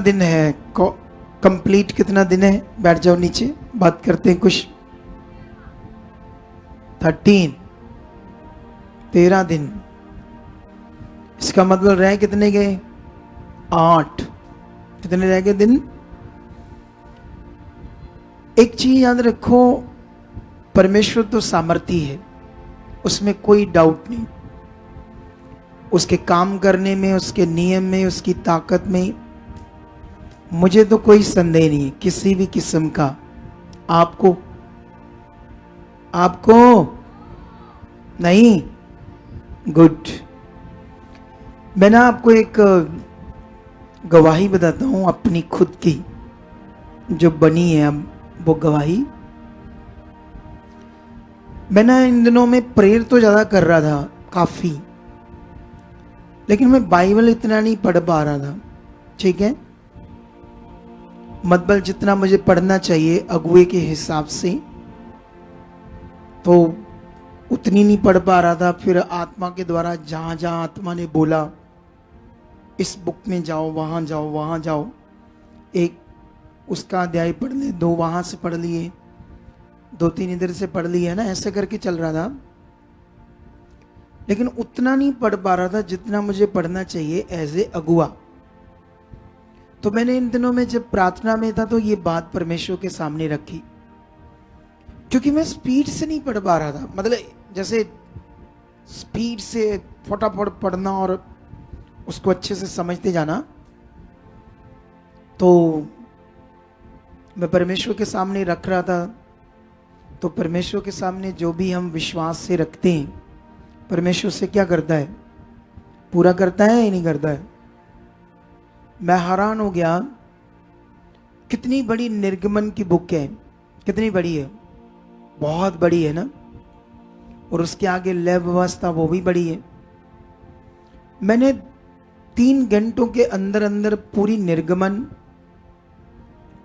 दिन है? कंप्लीट कितना दिन है? बैठ जाओ नीचे, बात करते हैं कुछ। 13 दिन। इसका मतलब रह कितने गए? 8। कितने रह गए दिन? एक चीज याद रखो, परमेश्वर तो सामर्थी है, उसमें कोई डाउट नहीं। उसके काम करने में, उसके नियम में, उसकी ताकत में मुझे तो कोई संदेह नहीं किसी भी किस्म का। आपको नहीं? गुड। मैं ना आपको एक गवाही बताता हूं अपनी खुद की, जो बनी है अब वो गवाही। मैं ना इन दिनों में प्रेयर तो ज्यादा कर रहा था काफी, लेकिन मैं बाइबल इतना नहीं पढ़ पा रहा था। ठीक है, मतलब जितना मुझे पढ़ना चाहिए अगुए के हिसाब से, तो उतनी नहीं पढ़ पा रहा था। फिर आत्मा के द्वारा जहां जहां आत्मा ने बोला इस बुक में जाओ, वहां जाओ, वहां जाओ, एक उसका अध्याय पढ़ ले, 2 वहां से पढ़ लिए, 2-3 इधर से पढ़ लिए, है ना, ऐसे करके चल रहा था। लेकिन उतना नहीं पढ़ पा रहा था जितना मुझे पढ़ना चाहिए एज ए अगुआ। तो मैंने इन दिनों में जब प्रार्थना में था तो ये बात परमेश्वर के सामने रखी, क्योंकि मैं स्पीड से नहीं पढ़ पा रहा था। मतलब जैसे स्पीड से फटाफट पढ़ना और उसको अच्छे से समझते जाना, तो मैं परमेश्वर के सामने रख रहा था। तो परमेश्वर के सामने जो भी हम विश्वास से रखते हैं, परमेश्वर से क्या करता है? पूरा करता है या नहीं करता है? मैं हैरान हो गया, कितनी बड़ी निर्गमन की बुक है। कितनी बड़ी है? बहुत बड़ी है ना। और उसके आगे लय व्यवस्था, वो भी बड़ी है। मैंने 3 घंटों के अंदर अंदर पूरी निर्गमन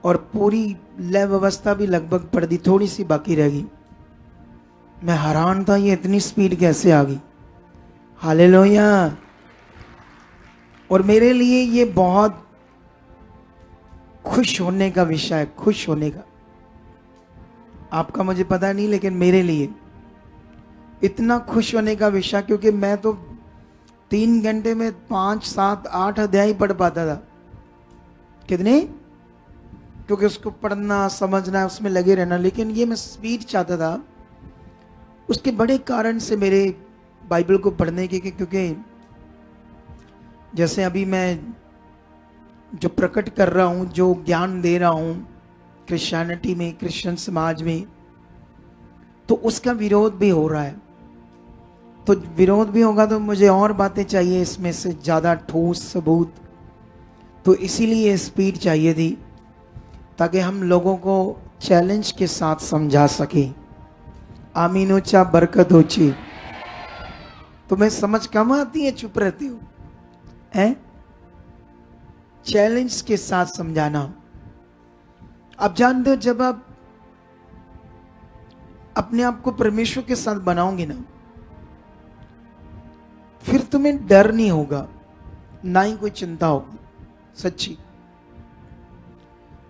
और पूरी लय व्यवस्था भी लगभग पढ़ दी, थोड़ी सी बाकी रह गई। मैं हैरान था, ये इतनी स्पीड कैसे आ गई। हालेलुया। और मेरे लिए ये बहुत खुश होने का विषय है, खुश होने का। आपका मुझे पता नहीं, लेकिन मेरे लिए इतना खुश होने का विषय, क्योंकि मैं तो 3 घंटे में 5, 7, 8 अध्याय पढ़ पाता था। कितने? क्योंकि उसको पढ़ना, समझना, उसमें लगे रहना। लेकिन ये मैं स्पीड चाहता था, उसके बड़े कारण से मेरे बाइबल को पढ़ने के, क्योंकि जैसे अभी मैं जो प्रकट कर रहा हूं, जो ज्ञान दे रहा हूं क्रिश्चियनिटी में, क्रिश्चियन समाज में, तो उसका विरोध भी हो रहा है। तो विरोध भी होगा तो मुझे और बातें चाहिए, इसमें से ज्यादा ठोस सबूत। तो इसीलिए स्पीड चाहिए थी, ताकि हम लोगों को चैलेंज के साथ समझा सके। आमीन ऊंचा, बरकत ऊंची। तुम्हें समझ कम आती है, चुप रहती हो हैं? चैलेंज के साथ समझाना। आप जानते हो, जब आप अपने आप को परमेश्वर के साथ बनाओगे ना, फिर तुम्हें डर नहीं होगा, ना ही कोई चिंता होगी। सच्ची,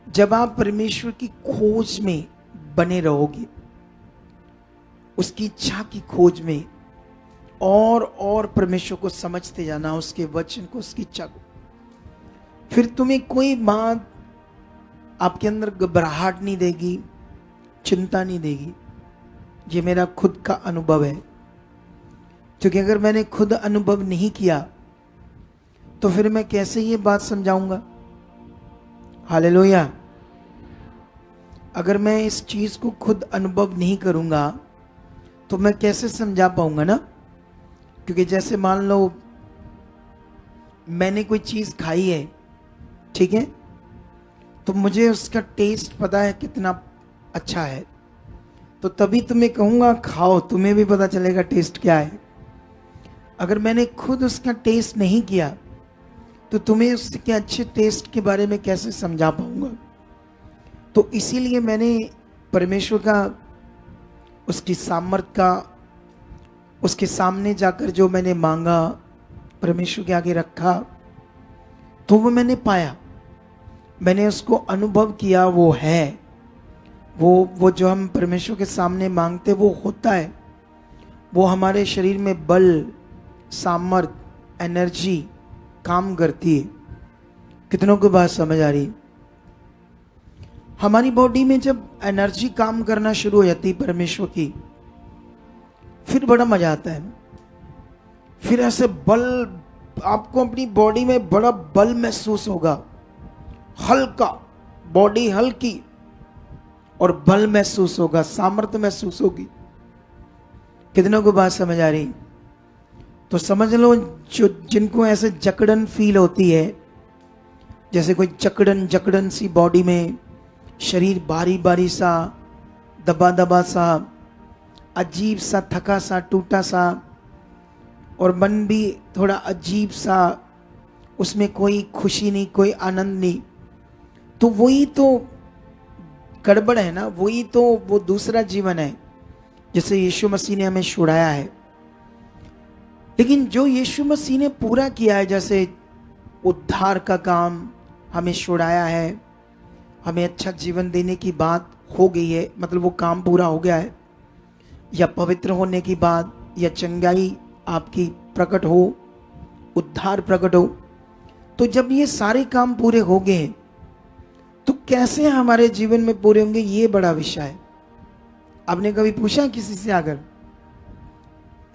जब आप परमेश्वर की खोज में बने रहोगे, उसकी इच्छा की खोज में, और परमेश्वर को समझते जाना, उसके वचन को, उसकी इच्छा को, फिर तुम्हें कोई बात आपके अंदर घबराहट नहीं देगी, चिंता नहीं देगी। ये मेरा खुद का अनुभव है, क्योंकि अगर मैंने खुद अनुभव नहीं किया तो फिर मैं कैसे ये बात समझाऊंगा। हालेलुया। अगर मैं इस चीज को खुद अनुभव नहीं करूंगा तो मैं कैसे समझा पाऊंगा ना। क्योंकि जैसे मान लो मैंने कोई चीज खाई है, ठीक है, तो मुझे उसका टेस्ट पता है कितना अच्छा है, तो तभी तुम्हें कहूंगा खाओ, तुम्हें भी पता चलेगा टेस्ट क्या है। अगर मैंने खुद उसका टेस्ट नहीं किया तो तुम्हें उसके अच्छे टेस्ट के बारे में कैसे समझा पाऊंगा। तो इसीलिए मैंने परमेश्वर का, उसकी सामर्थ का, उसके सामने जाकर जो मैंने मांगा, परमेश्वर के आगे रखा, तो वो मैंने पाया। मैंने उसको अनुभव किया, वो है, वो जो हम परमेश्वर के सामने मांगते वो होता है। वो हमारे शरीर में बल, सामर्थ, एनर्जी काम करती है। कितनों को बात समझ आ रही? हमारी बॉडी में जब एनर्जी काम करना शुरू हो जाती है परमेश्वर की, फिर बड़ा मजा आता है। फिर ऐसे बल, आपको अपनी बॉडी में बड़ा बल महसूस होगा, हल्का, बॉडी हल्की और बल महसूस होगा, सामर्थ्य महसूस होगी। कितनों को बात समझ आ रही? तो समझ लो, जो जिनको ऐसे जकड़न फील होती है, जैसे कोई जकड़न जकड़न सी बॉडी में, शरीर भारी भारी सा, दबा दबा सा, अजीब सा, थका सा, टूटा सा, और मन भी थोड़ा अजीब सा, उसमें कोई खुशी नहीं, कोई आनंद नहीं, तो वही तो गड़बड़ है ना, वही तो वो दूसरा जीवन है जिसे यीशु मसीह ने हमें छुड़ाया है। लेकिन जो यीशु मसीह ने पूरा किया है, जैसे उद्धार का काम, हमें छुड़ाया है, हमें अच्छा जीवन देने की बात हो गई है, मतलब वो काम पूरा हो गया है, या पवित्र होने की बात, या चंगाई आपकी प्रकट हो, उद्धार प्रकट हो, तो जब ये सारे काम पूरे हो गए तो कैसे हमारे जीवन में पूरे होंगे, ये बड़ा विषय है। आपने कभी पूछा किसी से आकर?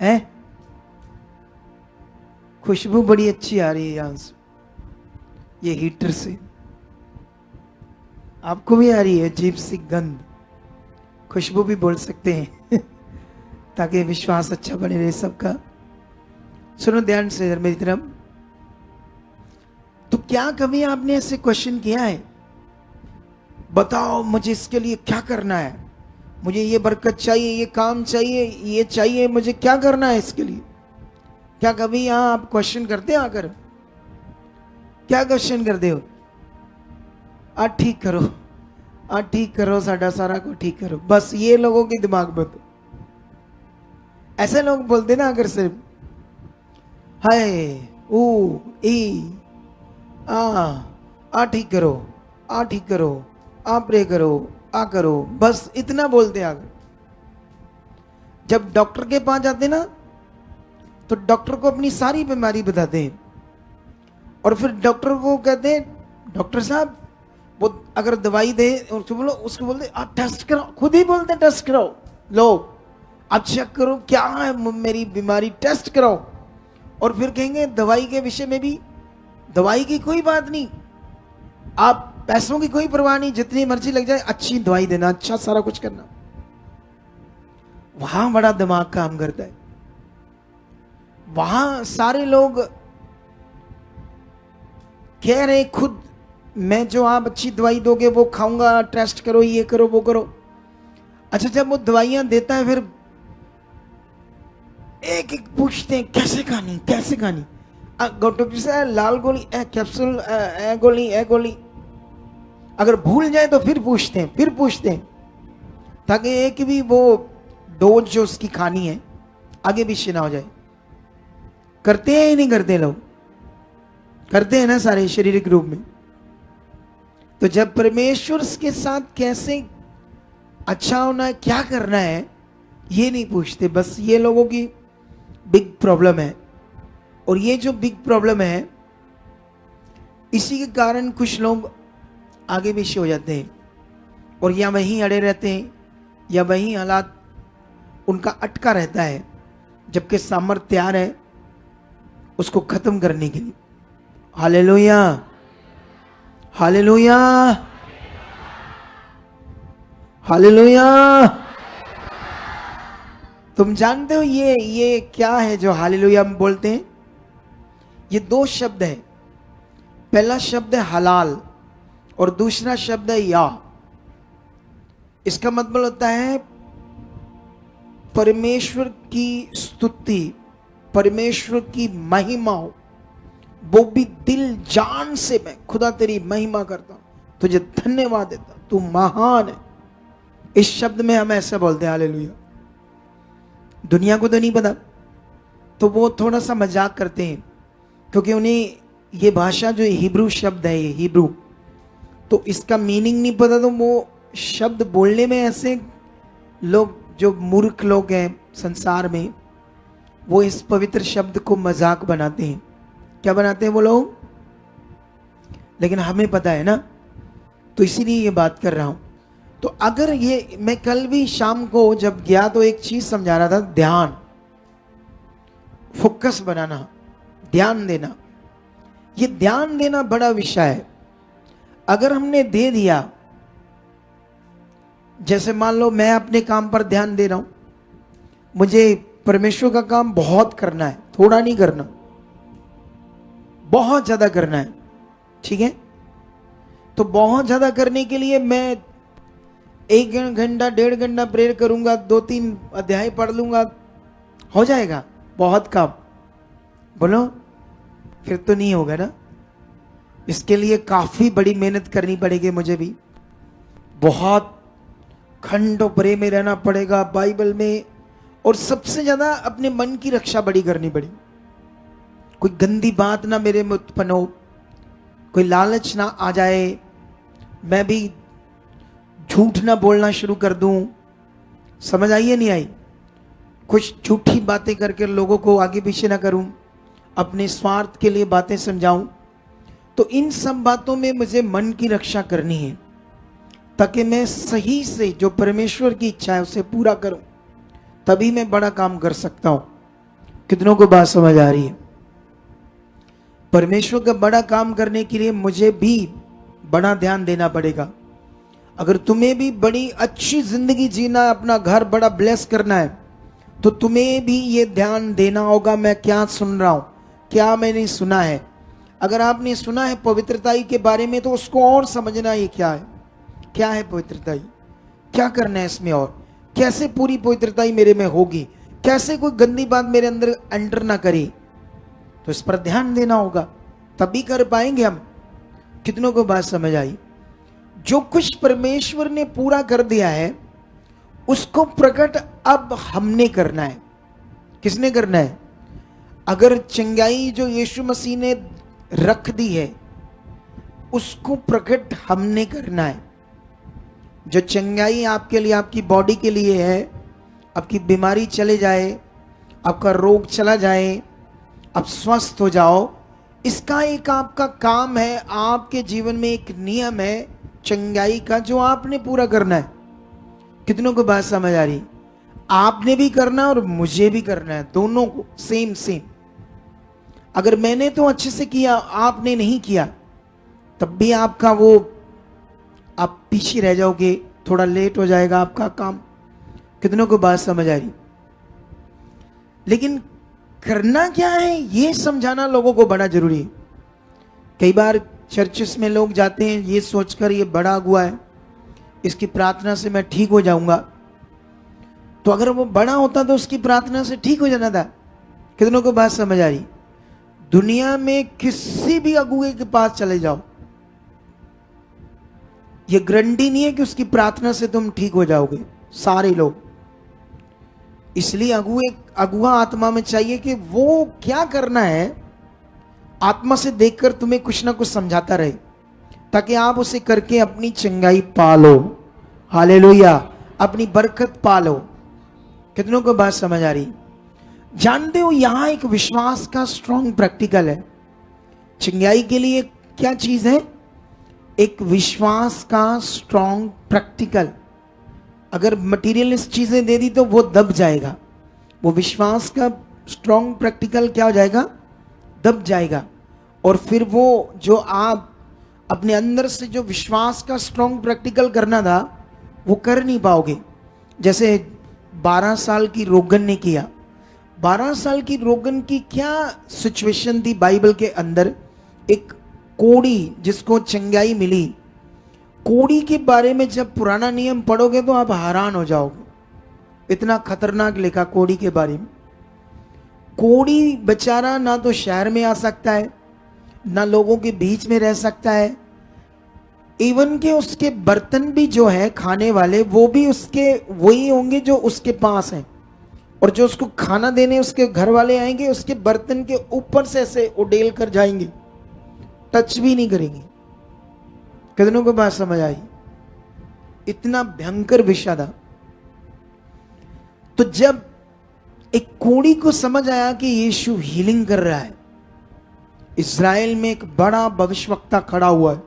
है खुशबू बड़ी अच्छी आ रही है यहां से, ये हीटर से, आपको भी आ रही है अजीब सी गंध, खुशबू भी बोल सकते हैं ताकि विश्वास अच्छा बने रहे सबका। सुनो ध्यान से इधर मेरी तरफ। तो क्या कभी आपने ऐसे क्वेश्चन किया है, बताओ मुझे इसके लिए क्या करना है, मुझे ये बरकत चाहिए, ये काम चाहिए, ये चाहिए, मुझे क्या करना है इसके लिए? क्या कभी यहां आप क्वेश्चन करते हो आकर? क्या क्वेश्चन करते हो? आ ठीक करो, आ ठीक करो, साडा सारा को ठीक करो, बस ये लोगों के दिमाग में तो ऐसे लोग बोलते ना, अगर सिर्फ हाय ओ ई आ ठीक करो, आ ठीक करो, आ प्रे करो, आ करो, बस इतना बोलते आगे। जब डॉक्टर के पास जाते ना, तो डॉक्टर को अपनी सारी बीमारी बताते हैं, और फिर डॉक्टर को कहते हैं, डॉक्टर साहब वो अगर दवाई दे, उसको बोलते आप टेस्ट कराओ, खुद ही बोलते टेस्ट कराओ, लो आप चेक करो क्या है मेरी बीमारी, टेस्ट कराओ। और फिर कहेंगे दवाई के विषय में भी, दवाई की कोई बात नहीं, आप पैसों की कोई परवाह नहीं, जितनी मर्जी लग जाए, अच्छी दवाई देना, अच्छा सारा कुछ करना। वहां बड़ा दिमाग काम करता है। वहां सारे लोग कह रहे खुद, मैं जो आप अच्छी दवाई दोगे वो खाऊंगा, टेस्ट करो, ये करो, वो करो। अच्छा, जब वो दवाइयां देता है, फिर एक एक पूछते हैं कैसे खानी, कैसे खानी, डॉक्टर से लाल गोली, कैप्सूल, गोली, गोली। अगर भूल जाए तो फिर पूछते हैं, ताकि एक भी वो डोज जो उसकी खानी है आगे पीछे ना हो जाए। करते हैं या नहीं करते? लोग करते हैं ना सारे शारीरिक रूप में। तो जब परमेश्वर के साथ कैसे अच्छा होना है, क्या करना है, ये नहीं पूछते। बस ये लोगों की बिग प्रॉब्लम है, और ये जो बिग प्रॉब्लम है, इसी के कारण कुछ लोग आगे पीछे हो जाते हैं, और या वहीं अड़े रहते हैं, या वहीं हालात उनका अटका रहता है, जबकि सामर्थ्य तैयार है उसको खत्म करने के लिए। Hallelujah, hallelujah, hallelujah. तुम जानते हो ये क्या है जो हालेलुया हम बोलते हैं? ये दो शब्द है। पहला शब्द है हलाल, और दूसरा शब्द है या। इसका मतलब होता है परमेश्वर की स्तुति, परमेश्वर की महिमा हो, वो भी दिल जान से, मैं खुदा तेरी महिमा करता हूं, तुझे धन्यवाद देता हूं, तू महान है। इस शब्द में हम ऐसा बोलते हैं हालेलुया। दुनिया को तो नहीं पता, तो वो थोड़ा सा मजाक करते हैं, क्योंकि उन्हें ये भाषा जो हिब्रू शब्द है, ये हिब्रू, तो इसका मीनिंग नहीं पता तो वो शब्द बोलने में ऐसे लोग जो मूर्ख लोग हैं संसार में, वो इस पवित्र शब्द को मजाक बनाते हैं। क्या बनाते हैं वो लोग? लेकिन हमें पता है ना, तो इसीलिए ये बात कर रहा हूं। तो अगर ये, मैं कल भी शाम को जब गया तो एक चीज समझा रहा था, ध्यान, फोकस बनाना, ध्यान देना। ये ध्यान देना बड़ा विषय है। अगर हमने दे दिया, जैसे मान लो मैं अपने काम पर ध्यान दे रहा हूं, मुझे परमेश्वर का काम बहुत करना है, थोड़ा नहीं करना, बहुत ज्यादा करना है, ठीक है? तो बहुत ज्यादा करने के लिए मैं 1 घंटा 1.5 घंटा प्रेयर करूंगा, 2-3 अध्याय पढ़ लूंगा, हो जाएगा बहुत काम? बोलो, फिर तो नहीं होगा ना। इसके लिए काफी बड़ी मेहनत करनी पड़ेगी मुझे भी, बहुत घंटों प्रे में रहना पड़ेगा, बाइबल में, और सबसे ज्यादा अपने मन की रक्षा बड़ी करनी पड़ी। कोई गंदी बात ना मेरे में उत्पन्न हो, कोई लालच ना आ जाए, मैं भी झूठ ना बोलना शुरू कर दूं। समझ आई है नहीं आई? कुछ झूठी बातें करके लोगों को आगे पीछे ना करूं, अपने स्वार्थ के लिए बातें समझाऊं। तो इन सब बातों में मुझे मन की रक्षा करनी है, ताकि मैं सही से जो परमेश्वर की इच्छा है उसे पूरा करूं, तभी मैं बड़ा काम कर सकता हूं। कितनों को बात समझ आ रही है? परमेश्वर का बड़ा काम करने के लिए मुझे भी बड़ा ध्यान देना पड़ेगा। अगर तुम्हें भी बड़ी अच्छी जिंदगी जीना है, अपना घर बड़ा ब्लेस करना है, तो तुम्हें भी ये ध्यान देना होगा, मैं क्या सुन रहा हूं, क्या मैंने सुना है। अगर आपने सुना है पवित्रताई के बारे में, तो उसको और समझना, ये क्या है, क्या है पवित्रताई, क्या करना है इसमें, और कैसे पूरी पवित्रताई मेरे में होगी, कैसे कोई गंदी बात मेरे अंदर एंटर ना करे। तो इस पर ध्यान देना होगा, तभी कर पाएंगे हम। कितनों को बात समझ आई? जो कुछ परमेश्वर ने पूरा कर दिया है, उसको प्रकट अब हमने करना है। किसने करना है? अगर चंगाई जो यीशु मसीह ने रख दी है, उसको प्रकट हमने करना है। जो चंगाई आपके लिए, आपकी बॉडी के लिए है, आपकी बीमारी चले जाए, आपका रोग चला जाए, आप स्वस्थ हो जाओ, इसका एक आपका काम है। आपके जीवन में एक नियम है चंगाई का, जो आपने पूरा करना है। कितनों को बात समझ आ रही? आपने भी करना है और मुझे भी करना है, दोनों को सेम सेम। अगर मैंने तो अच्छे से किया, आपने नहीं किया, तब भी आपका वो, आप पीछे रह जाओगे, थोड़ा लेट हो जाएगा आपका काम। कितनों को बात समझ आ रही? लेकिन करना क्या है ये समझाना लोगों को बड़ा जरूरी है। कई बार चर्चिस में लोग जाते हैं ये सोचकर ये बड़ा अगुआ है, इसकी प्रार्थना से मैं ठीक हो जाऊंगा। तो अगर वो बड़ा होता तो उसकी प्रार्थना से ठीक हो जाना था। कितनों को बात समझ आ रही? दुनिया में किसी भी अगुए के पास चले जाओ, ये गारंटी नहीं है कि उसकी प्रार्थना से तुम ठीक हो जाओगे, सारे लोग। इसलिए अगुआ आत्मा में चाहिए कि वो क्या करना है, आत्मा से देखकर तुम्हें कुछ ना कुछ समझाता रहे, ताकि आप उसे करके अपनी चंगाई पालो। हालेलुया, अपनी बरकत पालो। कितनों को बात समझ आ रही? जानते हो, यहां एक विश्वास का स्ट्रॉन्ग प्रैक्टिकल है। चंगाई के लिए क्या चीज है? एक विश्वास का स्ट्रॉन्ग प्रैक्टिकल। अगर मटीरियलिस्ट चीजें दे दी तो वो दब जाएगा। वो विश्वास का स्ट्रॉन्ग प्रैक्टिकल क्या हो जाएगा? दब जाएगा। और फिर वो जो आप अपने अंदर से जो विश्वास का स्ट्रॉन्ग प्रैक्टिकल करना था, वो कर नहीं पाओगे। जैसे 12 साल की रोगन ने किया। 12 साल की रोगन की क्या सिचुएशन थी बाइबल के अंदर? एक कोड़ी जिसको चंगाई मिली, कोड़ी के बारे में जब पुराना नियम पढ़ोगे तो आप हैरान हो जाओगे। इतना खतरनाक लिखा कोड़ी के बारे में। कोड़ी बेचारा ना तो शहर में आ सकता है, ना लोगों के बीच में रह सकता है। इवन के उसके बर्तन भी जो है खाने वाले, वो भी उसके वही होंगे जो उसके पास हैं। और जो उसको खाना देने उसके घर वाले आएंगे, उसके बर्तन के ऊपर से ऐसे उड़ेल कर जाएंगे, टच भी नहीं करेंगे। कितनों को बात समझ आई? इतना भयंकर विषय था। तो जब एक कोढ़ी को समझ आया कि यीशु हीलिंग कर रहा है, इज़राइल में एक बड़ा भविष्यवक्ता खड़ा हुआ है,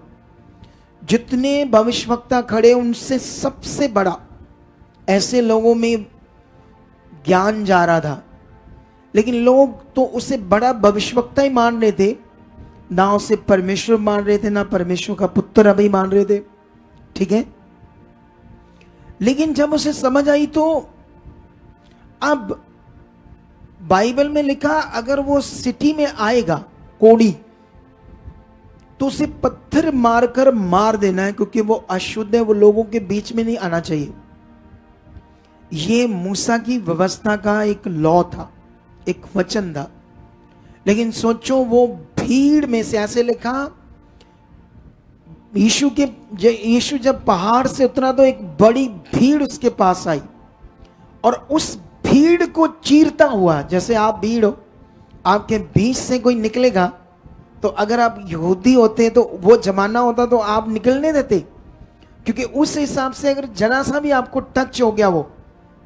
जितने भविष्यवक्ता खड़े उनसे सबसे बड़ा, ऐसे लोगों में ज्ञान जा रहा था, लेकिन लोग तो उसे बड़ा भविष्यवक्ता ही मान रहे थे, ना उसे परमेश्वर मान रहे थे, ना परमेश्वर का पुत्र अभी मान रहे थे, ठीक है। लेकिन जब उसे समझ आई तो अब बाइबल में लिखा अगर वो सिटी में आएगा कोढ़ी तो उसे पत्थर मारकर मार देना है, क्योंकि वो अशुद्ध है, वो लोगों के बीच में नहीं आना चाहिए। ये मूसा की व्यवस्था का एक लॉ था, एक वचन था। लेकिन सोचो वो भीड़ में से, ऐसे लिखा यीशु जब पहाड़ से उतरा तो एक बड़ी भीड़ उसके पास आई, और उस भीड़ को चीरता हुआ, जैसे आप भीड़ हो, आपके बीच से कोई निकलेगा तो अगर आप यहूदी होते तो वो जमाना होता तो आप निकलने देते, क्योंकि उस हिसाब से अगर जरा सा भी आपको टच हो गया वो,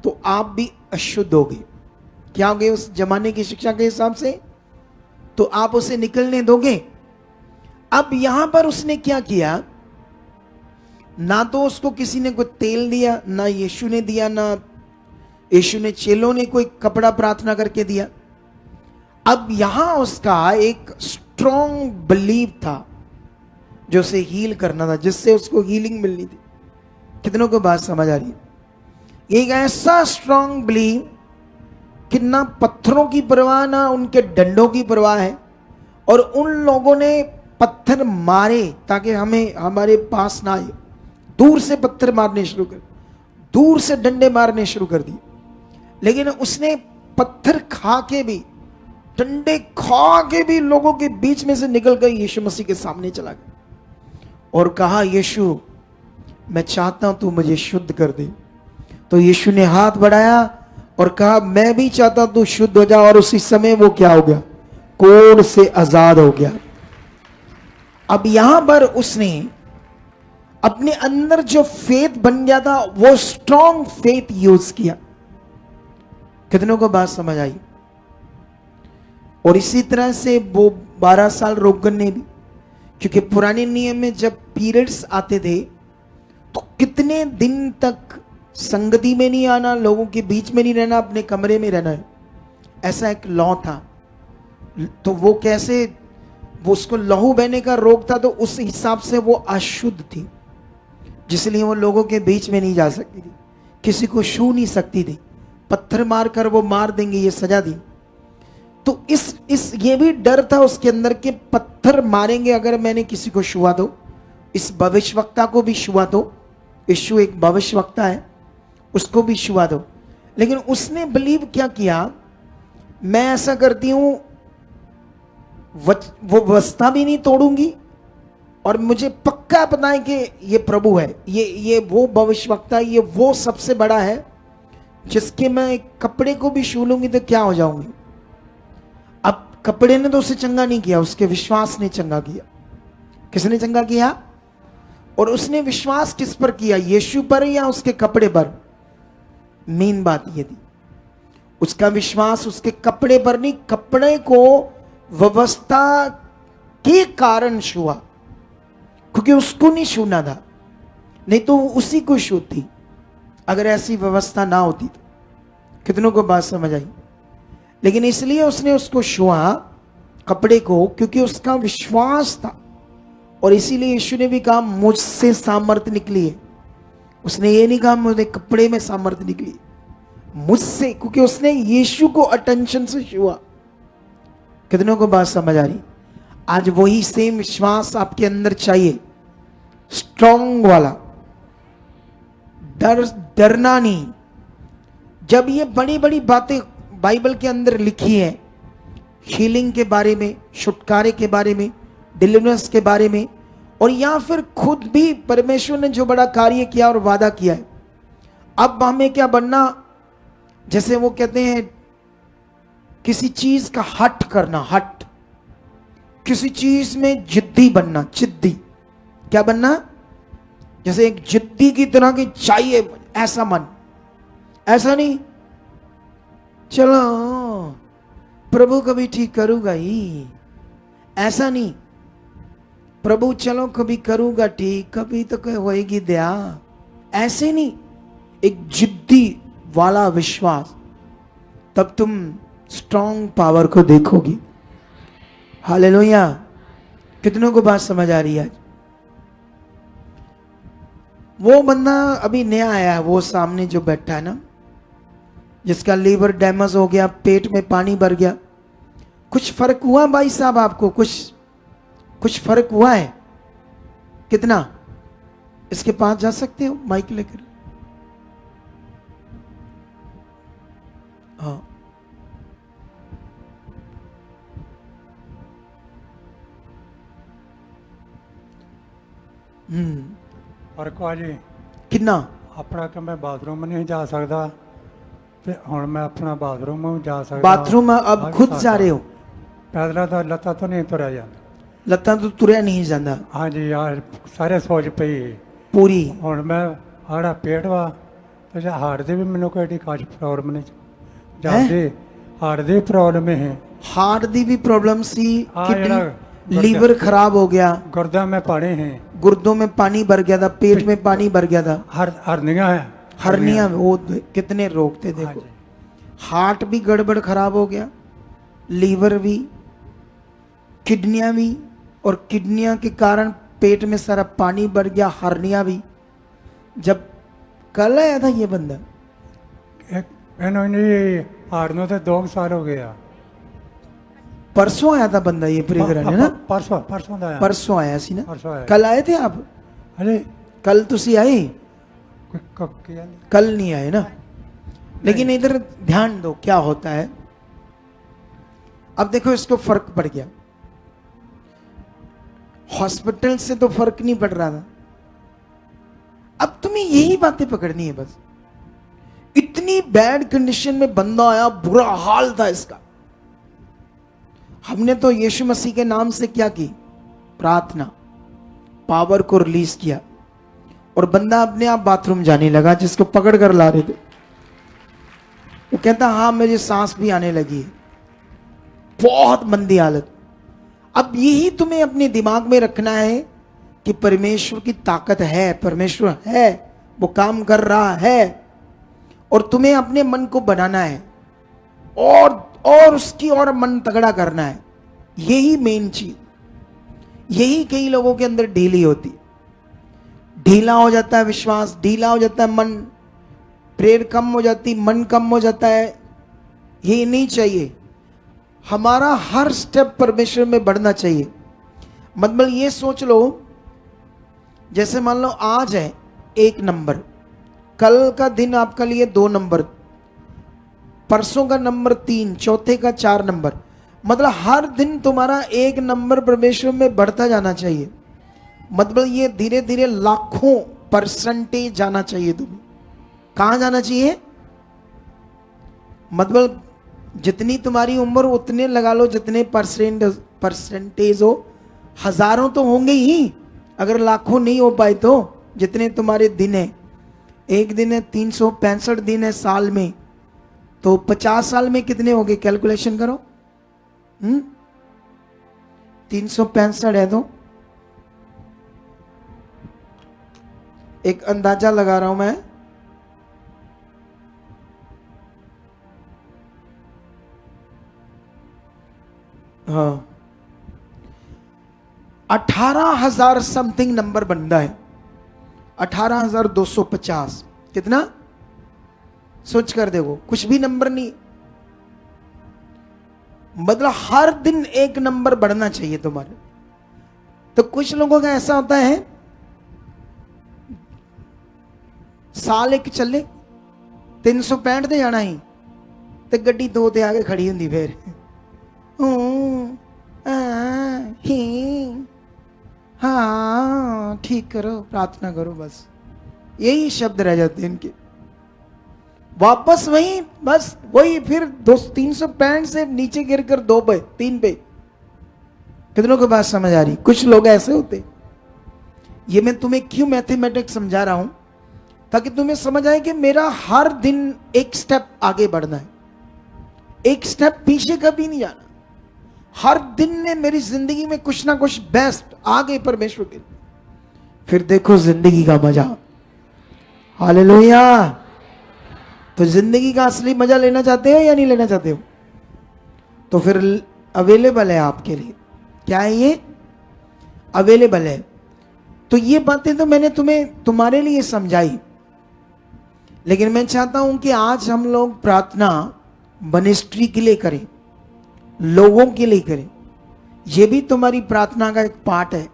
तो आप भी अशुद्ध हो गए। क्या हो गए उस जमाने की शिक्षा के हिसाब से? तो आप उसे निकलने दोगे? अब यहां पर उसने क्या किया, ना तो उसको किसी ने कोई तेल दिया, ना यीशु ने दिया, ना यीशु ने चेलों ने कोई कपड़ा प्रार्थना करके दिया। अब यहां उसका एक स्ट्रॉन्ग बिलीव था जो उसे हील करना था, जिससे उसको हीलिंग मिलनी थी। कितनों को बात समझ आ रही है? एक ऐसा स्ट्रॉन्ग बिलीव कि ना पत्थरों की परवाह, ना उनके डंडों की परवाह है, और उन लोगों ने पत्थर मारे ताकि हमें हमारे पास ना आए। दूर से पत्थर मारने शुरू कर, दूर से डंडे मारने शुरू कर दिए। लेकिन उसने पत्थर खा के भी, डंडे खा के भी लोगों के बीच में से निकल कर यीशु मसीह के सामने चला गया और कहा, यीशु मैं चाहता हूं तू मुझे शुद्ध कर दे। तो यीशु ने हाथ बढ़ाया और कहा, मैं भी चाहता हूं तू शुद्ध हो जा। और उसी समय वो क्या हो गया? कोढ़ से आजाद हो गया। अब यहां पर उसने अपने अंदर जो फेथ बन गया था, वो स्ट्रॉन्ग फेथ यूज किया। कितनों को बात समझ आई? और इसी तरह से वो 12 साल रोगन ने भी, क्योंकि पुराने नियम में जब पीरियड्स आते थे तो कितने दिन तक संगति में नहीं आना, लोगों के बीच में नहीं रहना, अपने कमरे में रहना है, ऐसा एक लॉ था। तो वो कैसे, वो उसको लहू बहने का रोग था, तो उस हिसाब से वो अशुद्ध थी, जिसलिए वो लोगों के बीच में नहीं जा सकती थी, किसी को छू नहीं सकती थी, पत्थर मारकर वो मार देंगे, ये सजा दी। तो इस ये भी डर था उसके अंदर कि पत्थर मारेंगे अगर मैंने किसी को छुआ तो, इस भविष्यवक्ता को भी छुआ तो, यीशु एक भविष्यवक्ता है, उसको भी छुआ दो। लेकिन उसने बिलीव क्या किया, मैं ऐसा करती हूं, वो व्यवस्था भी नहीं तोड़ूंगी, और मुझे पक्का पता है कि ये प्रभु है, ये वो भविष्यवक्ता, ये वो सबसे बड़ा है जिसके मैं कपड़े को भी छू लूंगी तो क्या हो जाऊंगी। अब कपड़े ने तो उसे चंगा नहीं किया, उसके विश्वास ने चंगा किया। किसने चंगा किया? और उसने विश्वास किस पर किया, यीशु पर या उसके कपड़े पर? मेन बात यह थी, उसका विश्वास उसके कपड़े पर नहीं, कपड़े को व्यवस्था के कारण छुआ, क्योंकि उसको नहीं छूना था, नहीं तो उसी को छूती अगर ऐसी व्यवस्था ना होती तो। कितनों को बात समझ आई? लेकिन इसलिए उसने उसको छुआ, कपड़े को, क्योंकि उसका विश्वास था। और इसीलिए यीशु ने भी कहा, मुझसे सामर्थ निकली है। उसने ये नहीं कहा मुझे कपड़े में सामर्थ निकली, मुझसे, क्योंकि उसने यीशु को अटेंशन से छुआ। कितनों को बात समझ आ रही? आज वही सेम विश्वास आपके अंदर चाहिए, स्ट्रॉन्ग वाला, डरना नहीं। जब ये बड़ी बड़ी बातें बाइबल के अंदर लिखी है, हीलिंग के बारे में, छुटकारे के बारे में, डिलीवरेंस के बारे में, और या फिर खुद भी परमेश्वर ने जो बड़ा कार्य किया और वादा किया है, अब हमें क्या बनना, जैसे वो कहते हैं किसी चीज का हट करना, हट, किसी चीज में जिद्दी बनना, जिद्दी क्या बनना? जैसे एक जिद्दी की तरह की चाहिए ऐसा मन, ऐसा नहीं चलो प्रभु कभी ठीक करूंगा ही, ऐसा नहीं प्रभु चलो कभी करूंगा ठीक, कभी तो होएगी दया, ऐसे नहीं, एक जिद्दी वाला विश्वास, तब तुम स्ट्रॉन्ग पावर को देखोगी। हालेलुया। कितनों को बात समझ आ रही है? वो बंदा अभी नया आया है, वो सामने जो बैठा है ना, जिसका लीवर डैमेज हो गया, पेट में पानी भर गया, कुछ फर्क हुआ भाई साहब आपको? कुछ फर्क हुआ है? कितना? इसके पास जा सकते हो माइक लेकर? हाँ, फर्क हुआ जी। कितना? अपना कि मैं बाथरूम नहीं जा सकता, ते हुण मैं अपना बाथरूम में जा सकता। बाथरूम में अब खुद जा रहे हो? पैदल तो लत्ता तो नहीं तुरया जाता। लत्ता तो तुरया नहीं जाता? हाँ जी यार, सारे सोच पई पूरी। हुण मैं आड़ा पेट वा तो हार्ट दी भी मैनू कोई खास प्रॉब्लम नहीं जाती, हार्ट दी प्रॉब्लम है। हार्ट दी भी प्रॉब्लम सी, हाँ, किडनी लीवर खराब हो गया, गुर्दा में पानी है, गुर्दों में पानी भर गया था, पेट में पानी भर गया था, हरनिया है, हरनिया में वो कितने रोग थे देखो। हार्ट भी गड़बड़ खराब हो गया, लीवर भी, किडनियां भी, और किडनियां के कारण पेट में सारा पानी भर गया, हरनिया भी। जब कल आया था ये बंदा, हारनों तो 2 साल हो गया। परसों आया था बंदा ये प्रेगरण है ना? परसों आया सी ना? परसों आया। कल आए थे आप? अरे कल तुसी आए? कल नहीं आए ना? लेकिन इधर ध्यान दो क्या होता है। अब देखो इसको फर्क पड़ गया, हॉस्पिटल से तो फर्क नहीं पड़ रहा था, अब तुम्हें यही बातें पकड़नी है बस। इतनी बैड कंडीशन में बंदा आया, बुरा हाल था इसका। हमने तो यीशु मसीह के नाम से क्या की? प्रार्थना, पावर को रिलीज किया, और बंदा अपने आप बाथरूम जाने लगा, जिसको पकड़ कर ला रहे थे। वो कहता हाँ मेरी सांस भी आने लगी है, बहुत मंदी हालत। अब यही तुम्हें अपने दिमाग में रखना है कि परमेश्वर की ताकत है, परमेश्वर है, वो काम कर रहा है, और तुम्हें अपने मन को बनाना है और उसकी और मन तगड़ा करना है। यही मेन चीज, यही कई लोगों के अंदर ढीली होती, ढीला हो जाता है विश्वास, ढीला हो जाता है मन, प्रेयर कम हो जाती, मन कम हो जाता है। ये नहीं चाहिए, हमारा हर स्टेप परमेश्वर में बढ़ना चाहिए। मतलब ये सोच लो, जैसे मान लो आज है 1 नंबर, कल का दिन आपका लिए 2 नंबर, परसों का नंबर 3, चौथे का 4 नंबर। मतलब हर दिन तुम्हारा 1 नंबर परमेश्वर में बढ़ता जाना चाहिए। मतलब ये धीरे धीरे लाखों % जाना चाहिए तुम्हें। कहां जाना चाहिए? मतलब जितनी तुम्हारी उम्र उतने लगा लो, जितने परसेंटेज हो, हजारों तो होंगे ही, अगर लाखों नहीं हो पाए तो। जितने तुम्हारे दिन है, एक दिन है 365 दिन है साल में, तो 50 साल में कितने हो गए? कैलकुलेशन करो। 365 है तो एक अंदाजा लगा रहा हूं मैं, हाँ 18,000 समथिंग नंबर बनता है, 18,250। कितना? सोच कर देखो, कुछ भी नंबर नहीं। मतलब हर दिन 1 नंबर बढ़ना चाहिए तुम्हारे। तो कुछ लोगों का ऐसा होता है, साल एक चले 365 ते जाना ही, तो गड्डी 2 ते आगे खड़ी होंगी, फिर हाँ ठीक करो, प्रार्थना करो, बस यही शब्द रह जाते हैं इनके। वापस वही, बस वही, फिर 365 से नीचे गिर कर 2 पे 3 पे। कितनों को बात समझ आ रही? कुछ लोग ऐसे होते, ये मैं तुम्हें क्यों मैथमेटिक्स समझा रहा हूं, ताकि तुम्हें समझ आए कि मेरा हर दिन एक स्टेप आगे बढ़ना है, एक स्टेप पीछे कभी नहीं जाना। हर दिन में मेरी जिंदगी में कुछ ना कुछ बेस्ट आगे परमेश्वर के, फिर देखो जिंदगी का मजा। हालेलुया। तो जिंदगी का असली मजा लेना चाहते हो या नहीं लेना चाहते हो? तो फिर अवेलेबल है आपके लिए। क्या है ये? अवेलेबल है। तो ये बातें तो मैंने तुम्हारे लिए समझाई, लेकिन मैं चाहता हूं कि आज हम लोग प्रार्थना मिनिस्ट्री के लिए करें, लोगों के लिए करें। यह भी तुम्हारी प्रार्थना का एक पार्ट है।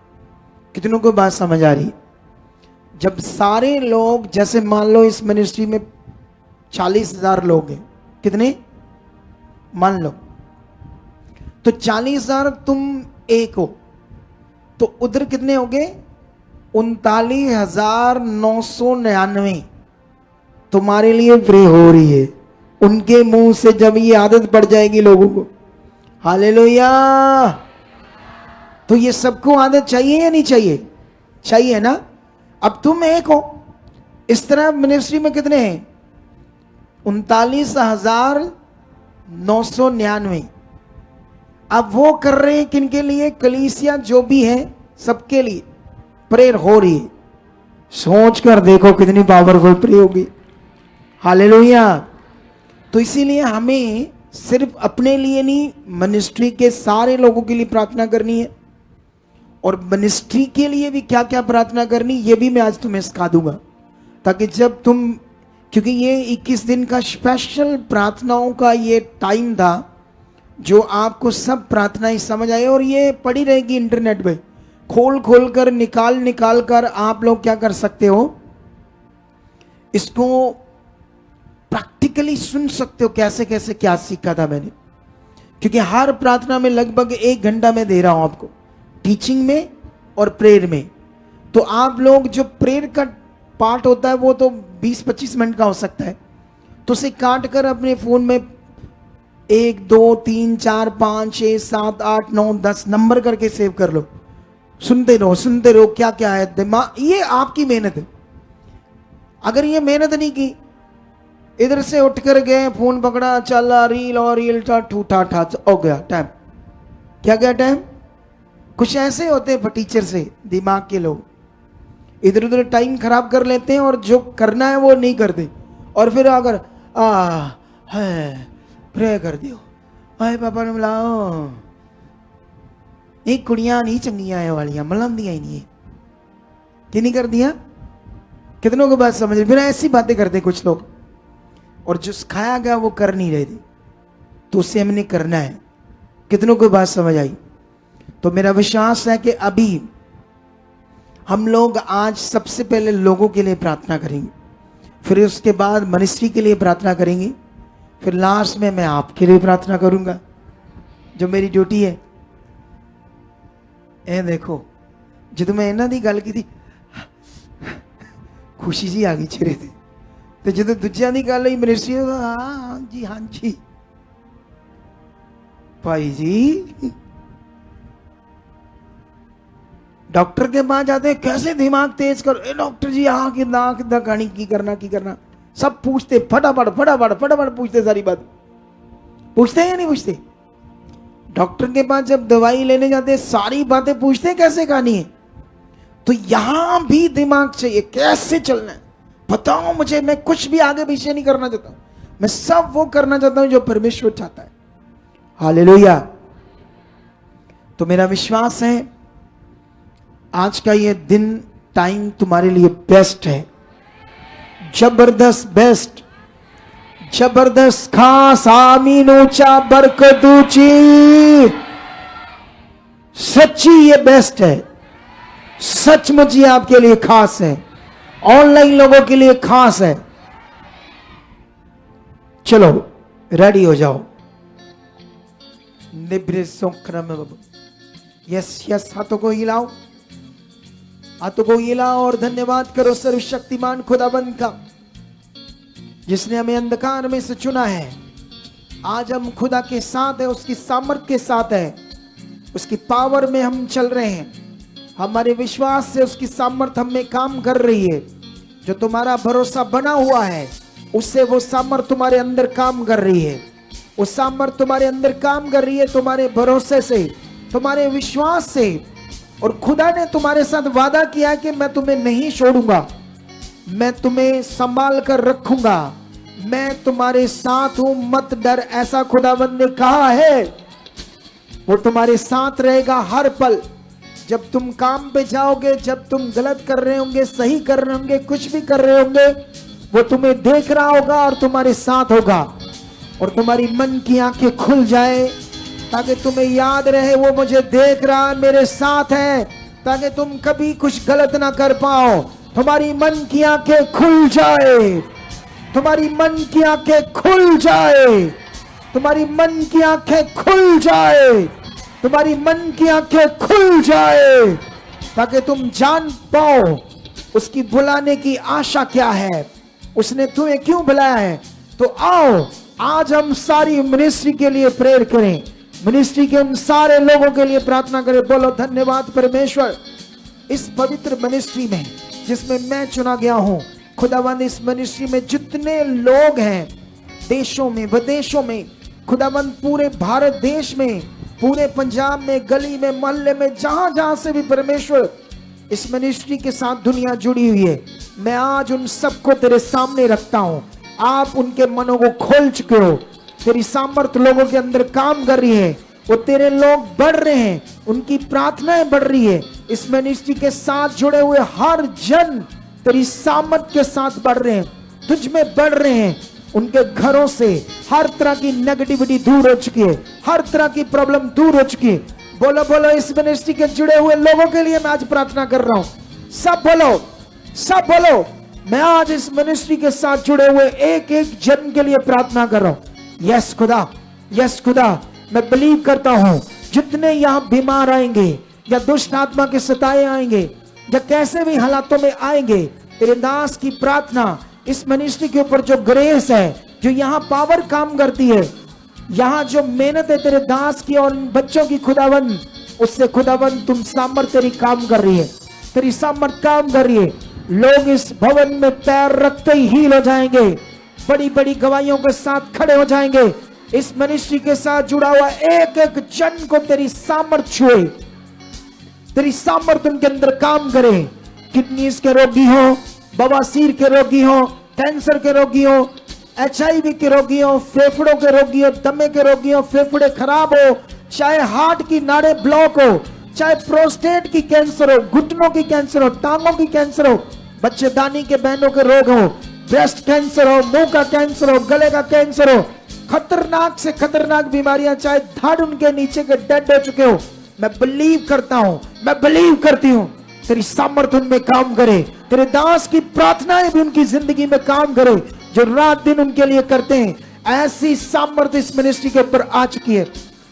कितनों को बात समझ आ रही? जब सारे लोग, जैसे मान लो इस मिनिस्ट्री में 40,000 लोग हैं, कितने मान लो, तो 40,000 तुम एक हो, तो उधर कितने हो गए? 39,999 तुम्हारे लिए प्रे हो रही है। उनके मुंह से जब ये आदत पड़ जाएगी लोगों को, हालेलुया, तो ये सबको आदत चाहिए या नहीं चाहिए? चाहिए ना। अब तुम एक हो। इस तरह मिनिस्ट्री में कितने हैं? 39,999। अब वो कर रहे हैं किनके लिए? कलीसिया जो भी है सबके लिए प्रेयर हो रही है। सोच कर देखो कितनी पावरफुल प्रेयर होगी। हालेलुया। तो इसीलिए हमें सिर्फ अपने लिए नहीं, मिनिस्ट्री के सारे लोगों के लिए प्रार्थना करनी है। और मिनिस्ट्री के लिए भी क्या क्या प्रार्थना करनी, ये भी मैं आज तुम्हें सिखा दूंगा, ताकि जब तुम, क्योंकि ये 21 दिन का स्पेशल प्रार्थनाओं का ये टाइम था, जो आपको सब प्रार्थनाएं समझ आए। और ये पड़ी रहेगी इंटरनेट पे, खोल खोल कर, निकाल कर आप लोग क्या कर सकते हो, इसको प्रैक्टिकली सुन सकते हो, कैसे कैसे क्या सीखा था मैंने। क्योंकि हर प्रार्थना में लगभग 1 घंटा मैं दे रहा हूं आपको, टीचिंग में और प्रेयर में। तो आप लोग जो प्रेयर का पार्ट होता है वो तो 20-25 मिनट का हो सकता है, तो उसे काट कर अपने फोन में 1 2 3 4 5 6 7 8 9 10 नंबर करके सेव कर लो। सुनते रहो क्या क्या है दिमाग। ये आपकी मेहनत है। अगर ये मेहनत नहीं की, इधर से उठ कर गए, फोन पकड़ा, चला रील और रील ठूठा ठा हो गया टाइम। क्या गया टाइम? कुछ ऐसे होते हैं टीचर से दिमाग के लोग, इधर उधर टाइम खराब कर लेते हैं और जो करना है वो नहीं करते। और फिर अगर है प्रे कर दियो, आए पापा ने बुलाओ, एक कुड़ियां नहीं चंगियां है वालियां मलांदियां ही नहीं है, कि नहीं कर दिया? कितनों को बात समझ? फिर ऐसी बातें करते कुछ लोग, और जो सिखाया गया वो कर नहीं रहे थे, तो उससे हमने करना है। कितनों को बात समझ आई? तो मेरा विश्वास है कि अभी हम लोग आज सबसे पहले लोगों के लिए प्रार्थना करेंगे, फिर उसके बाद मिनिस्ट्री के लिए प्रार्थना करेंगे, फिर लास्ट में मैं आपके लिए प्रार्थना करूंगा, जो मेरी ड्यूटी है। ए देखो, जो मैं इन्हों की गल की थी, खुशी जी आ गई चेहरे से। तो जो दूजिया की गल हुई मिनिस्ट्री, हाँ जी भाई जी, डॉक्टर के पास जाते हैं, कैसे दिमाग तेज करो, ए डॉक्टर जी यहाँ किदा कहानी की करना, सब पूछते, फटाफट पूछते, सारी बात पूछते हैं या नहीं पूछते? डॉक्टर के पास जब दवाई लेने जाते हैं, सारी बातें पूछते हैं कैसे कहानी है। तो यहां भी दिमाग चाहिए, कैसे चलना है बताओ मुझे, मैं कुछ भी आगे पीछे नहीं करना चाहता, मैं सब वो करना चाहता हूं जो परमेश्वर चाहता है। हालेलुया। तो मेरा विश्वास है आज का ये दिन, टाइम तुम्हारे लिए बेस्ट है, जबरदस्त बेस्ट, जबरदस्त, खास, आमीन, ऊंचा, बरकत ऊंची, सच्ची ये बेस्ट है, सचमुच ये आपके लिए खास है, ऑनलाइन लोगों के लिए खास है। चलो रेडी हो जाओ। यस, हाथों को हिलाओ, हाथों को हिलाओ और धन्यवाद करो सर्वशक्तिमान खुदाबंद का, जिसने हमें अंधकार में से चुना है। आज हम खुदा के साथ है, उसकी सामर्थ के साथ है, उसकी पावर में हम चल रहे हैं। हमारे विश्वास से उसकी सामर्थ्य हम में काम कर रही है। जो तुम्हारा भरोसा बना हुआ है उससे वो सामर्थ्य तुम्हारे अंदर काम कर रही है। वो सामर्थ्य तुम्हारे अंदर काम कर रही है तुम्हारे भरोसे से, तुम्हारे विश्वास से। और खुदा ने तुम्हारे साथ वादा किया कि मैं तुम्हें नहीं छोड़ूंगा, मैं तुम्हें संभाल कर रखूंगा, मैं तुम्हारे साथ हूं, मत डर, ऐसा खुदावंद ने कहा है। वो तुम्हारे साथ रहेगा हर पल। जब तुम काम पे जाओगे, जब तुम गलत कर रहे होंगे, सही कर रहे होंगे, कुछ भी कर रहे होंगे, वो तुम्हें देख रहा होगा और तुम्हारे साथ होगा। और तुम्हारी मन की आंखें खुल जाए ताकि तुम्हें याद रहे वो मुझे देख रहा है, मेरे साथ है, ताकि तुम कभी कुछ गलत ना कर पाओ। तुम्हारी मन की आंखें खुल जाए, तुम्हारी मन की आंखें खुल जाए, तुम्हारी मन की आंखें खुल जाए, तुम्हारी मन की आंखें खुल जाए, ताकि तुम जान पाओ उसकी बुलाने की आशा क्या है, उसने तुम्हें क्यों बुलाया है। तो आओ आज हम सारी मिनिस्ट्री के लिए प्रेयर करें, मिनिस्ट्री के उन सारे लोगों के लिए प्रार्थना करें। बोलो धन्यवाद परमेश्वर, इस पवित्र मिनिस्ट्री में जिसमें मैं चुना गया हूं, खुदावंद इस मिनिस्ट्री में जितने लोग हैं, देशों में, विदेशों में, खुदावंद पूरे भारत देश में, पूरे पंजाब में, गली में, मोहल्ले में, जहां जहां से भी परमेश्वर इस मिनिस्ट्री के साथ दुनिया जुड़ी हुई है, मैं आज उन सबको तेरे सामने रखता हूं। आप उनके मनों को खोल चुके हो, तेरी सामर्थ लोगों के अंदर काम कर रही है, वो तेरे लोग बढ़ रहे हैं, उनकी प्रार्थनाएं बढ़ रही है। इस मिनिस्ट्री के साथ जुड़े हुए हर जन तेरी सामर्थ के साथ बढ़ रहे हैं, तुझ में बढ़ रहे हैं। उनके घरों से हर तरह की नेगेटिविटी दूर हो चुकी है, हर तरह की प्रॉब्लम दूर हो चुकी है। बोलो बोलो, इस मिनिस्ट्री के जुड़े हुए लोगों के लिए मैं आज प्रार्थना कर रहा हूं। सब बोलो, सब बोलो, मैं आज इस मिनिस्ट्री के साथ जुड़े हुए एक एक जन के लिए प्रार्थना कर रहा हूं। यस खुदा, यस खुदा, मैं बिलीव करता हूं जितने यहां बीमार आएंगे या दुष्ट आत्मा के सताए आएंगे या कैसे भी हालातों में आएंगे, तेरे दास की प्रार्थना, इस मिनिस्ट्री के ऊपर जो ग्रेस है, जो यहाँ पावर काम करती है, यहाँ जो मेहनत है तेरे दास की और बच्चों की खुदावन, उससे खुदावन तुम सामर्थ तेरी काम कर रही है, तेरी सामर्थ काम कर रही है। लोग इस भवन में पैर रखते ही हील हो जाएंगे, बड़ी बड़ी गवाहियों के साथ खड़े हो जाएंगे। इस मिनिस्ट्री के साथ जुड़ा हुआ एक एक जन को तेरी सामर्थ छुए, तेरी सामर्थ उनके अंदर काम करे। किडनीज के रोगी हो, बवासीर के रोगी हो, कैंसर के रोगी हो, HIV के रोगी हो, फेफड़ों के रोगी हो, दमे के रोगी हो, फेफड़े खराब हो, चाहे हार्ट की नाड़े ब्लॉक हो, चाहे प्रोस्टेट की कैंसर हो, घुटनों की कैंसर हो, टांगों की कैंसर हो, बच्चेदानी के बहनों के रोग हो, ब्रेस्ट कैंसर हो, मुंह का कैंसर हो, गले का कैंसर हो, खतरनाक से खतरनाक बीमारियां, चाहे धड़ उनके नीचे के डेड हो चुके हो, मैं बिलीव करता हूं, मैं बिलीव करती हूं तेरी सामर्थ उनमें काम करे। तेरे दास की प्रार्थनाएं भी उनकी जिंदगी में काम करे, जो रात दिन उनके लिए करते हैं। ऐसी सामर्थ इस मिनिस्ट्री के ऊपर आ चुकी है,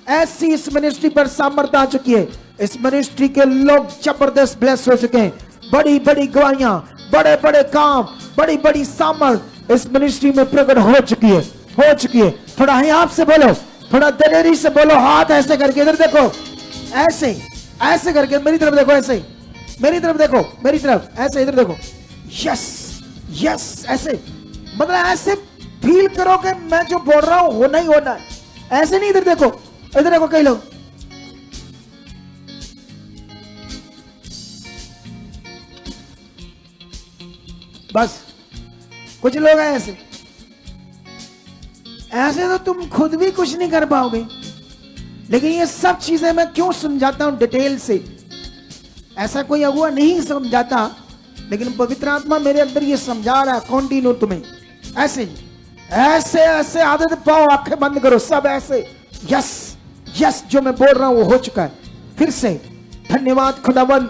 ऐसी इस मिनिस्ट्री पर सामर्थ आ चुकी है। इस मिनिस्ट्री के लोग जबरदस्त ब्लेस हो चुके हैं, बड़ी बड़ी गवाहियां, बड़े बड़े काम, बड़ी बड़ी सामर्थ इस मिनिस्ट्री में प्रकट हो चुकी है, हो चुकी है। थोड़ा यहाँ से बोलो, थोड़ा दलेरी से बोलो, हाथ ऐसे करके, इधर देखो, ऐसे ऐसे करके मेरी तरफ देखो, ऐसे मेरी तरफ देखो, मेरी तरफ ऐसे, इधर देखो, यस यस, ऐसे मतलब ऐसे फील करो कि मैं जो बोल रहा हूं होना ही होना है। ऐसे नहीं, इधर देखो, इधर देखो, कई लोग बस, कुछ लोग हैं ऐसे, ऐसे तो तुम खुद भी कुछ नहीं कर पाओगे। लेकिन ये सब चीजें मैं क्यों समझाता हूं डिटेल से, ऐसा कोई अगुआ नहीं समझाता, लेकिन पवित्र आत्मा मेरे अंदर ये समझा रहा है कॉन्टिन्यू तुम्हें। ऐसे ऐसे ऐसे आदत पाओ, आंखें बंद करो, सब ऐसे, यस यस, जो मैं बोल रहा हूं वो हो चुका है। फिर से धन्यवाद खुदावन,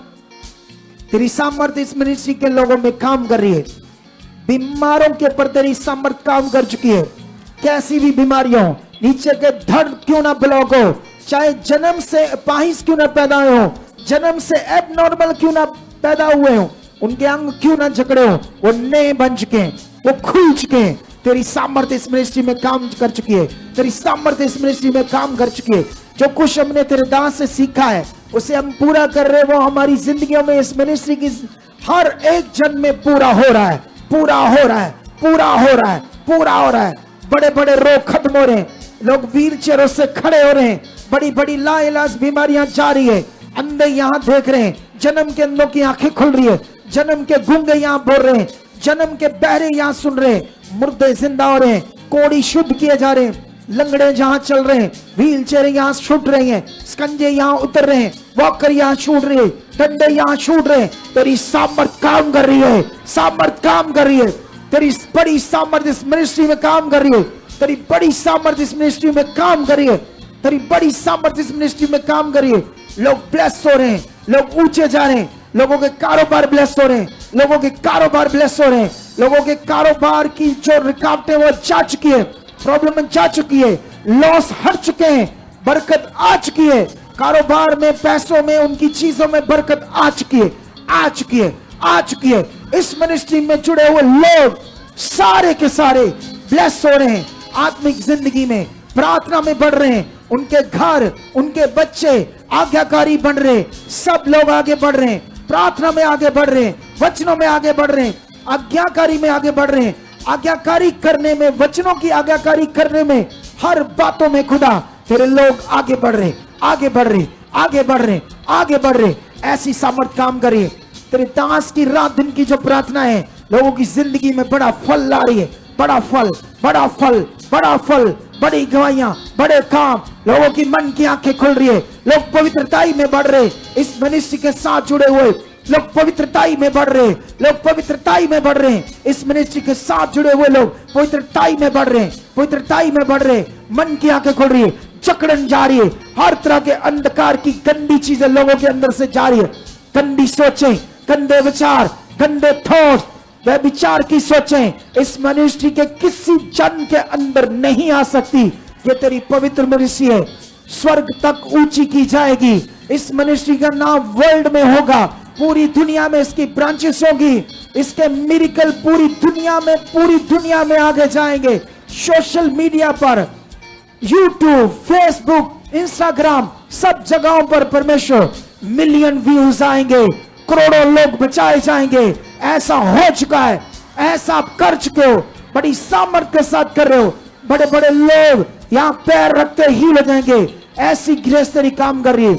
तेरी सामर्थ इस मिनिस्ट्री के लोगों में काम कर रही है। बीमारों के ऊपर तेरी सामर्थ काम कर चुकी है, कैसी भी बीमारियां हो, नीचे के धड़ क्यों ना ब्लॉक हो, चाहे जन्म से अपाहिज क्यों ना पैदा हो, जन्म से एबनॉर्मल क्यों ना पैदा हुए हो, उनके अंग क्यों ना जकड़े हो, वो नए बन चुके हैं, वो खुल चुके हैं। तेरी सामर्थ्य इस मिनिस्ट्री में काम कर चुकी है, तेरी सामर्थ्य इस मिनिस्ट्री में काम कर चुकी है। जो कुछ हमने तेरे दास से सीखा है, उसे हम पूरा कर रहे, वो हमारी जिंदगियों में इस मिनिस्ट्री की हर एक जन में पूरा हो रहा है, पूरा हो रहा है, पूरा हो रहा है, पूरा हो रहा है। बड़े बड़े रोग खत्म हो रहे हैं, लोग व्हील चेयरों से खड़े हो रहे हैं, बड़ी बड़ी लाइलाज बीमारियां जा रही है, अंधे यहाँ देख रहे हैं, जन्म के अंधों की आंखें खुल रही है, जन्म के गूंगे यहाँ बोल रहे हैं, जन्म के बहरे यहाँ सुन रहे हैं, मुर्दे जिंदा हो रहे हैं, कोड़ी शुद्ध किए जा रहे हैं, लंगड़े जहां चल रहे हैं, व्हील चेयर यहाँ छूट रही हैं, स्कंजे यहाँ उतर रहे हैं, वॉकर यहाँ छूट रही है, डंडे यहाँ छूट रहे हैं। तेरी सामर्थ काम कर रही है, सामर्थ काम कर रही है, तेरी बड़ी सामर्थ इस मिनिस्ट्री में काम कर रही है, तेरी बड़ी सामर्थ इस मिनिस्ट्री में काम कर रही है, तेरी बड़ी सामर्थ इस मिनिस्ट्री में काम कर रही है। लोग ब्लेस हो रहे हैं, लोग ऊंचे जा रहे हैं, लोगों के कारोबार ब्लेस हो रहे हैं, लोगों के कारोबार ब्लेस हो रहे हैं, लोगों के कारोबार की जो रुकावटें वो जा चुकी है, प्रॉब्लम जा चुकी है, लॉस हट चुके हैं, बरकत आ चुकी है, कारोबार में, पैसों में, उनकी चीजों में बरकत आ चुकी है, आ चुकी है, आ चुकी है। इस मिनिस्ट्री में जुड़े हुए लोग सारे के सारे ब्लेस हो रहे हैं, आत्मिक जिंदगी में, प्रार्थना में बढ़ रहे हैं, उनके घर, उनके बच्चे आज्ञाकारी बन रहे, सब लोग आगे बढ़ रहे हैं, प्रार्थना में आगे बढ़ रहे हैं, वचनों में आगे बढ़ रहे हैं, आज्ञाकारी में आगे बढ़ रहे हैं, आज्ञाकारी करने में, वचनों की आज्ञाकारी करने में, हर बातों में खुदा तेरे लोग आगे बढ़ रहे, आगे बढ़ रहे, आगे बढ़ रहे, आगे बढ़ रहे। ऐसी सामर्थ काम करिए। तेरे दास की रात दिन की जो प्रार्थना है लोगों की जिंदगी में बड़ा फल ला रही है, बड़ा फल, बड़ा फल, बड़ा फल, बड़ी गवाहियां, बड़े काम, लोगों की मन की आंखें खुल रही है, लोग पवित्रताई में बढ़ रहे, इस मिनिस्ट्री के साथ जुड़े हुए लोग पवित्रताई में बढ़ रहे, लोग पवित्रताई में बढ़ रहे हैं, इस मिनिस्ट्री के साथ जुड़े हुए लोग पवित्रताई में बढ़ रहे हैं, पवित्रताई में बढ़ रहे, मन की आंखें खुल रही है, जकड़न जा रही है, हर तरह के अंधकार की गंदी चीजें लोगों के अंदर से जा रही है, गंदी सोचें, गंदे विचार, गंदे थॉट, वह विचार की सोचें इस मिनिस्ट्री के किसी जन के अंदर नहीं आ सकती। ये तेरी पवित्र मिनिस्ट्री है, स्वर्ग तक ऊंची की जाएगी, इस मिनिस्ट्री का नाम वर्ल्ड में होगा, पूरी दुनिया में इसकी ब्रांचेस होगी, इसके मिरेकल पूरी दुनिया में आगे जाएंगे। सोशल मीडिया पर, यूट्यूब, फेसबुक, इंस्टाग्राम, सब जगहों पर परमेश्वर मिलियन व्यूज आएंगे, करोड़ों लोग बचाए जाएंगे। ऐसा हो चुका है, ऐसा आप कर चुके हो, बड़ी सामर्थ के साथ कर रहे हो, बड़े बड़े लोग यहां पैर रखते हील हो जाएंगे। ऐसी ग्रेस तेरी काम कर रही है।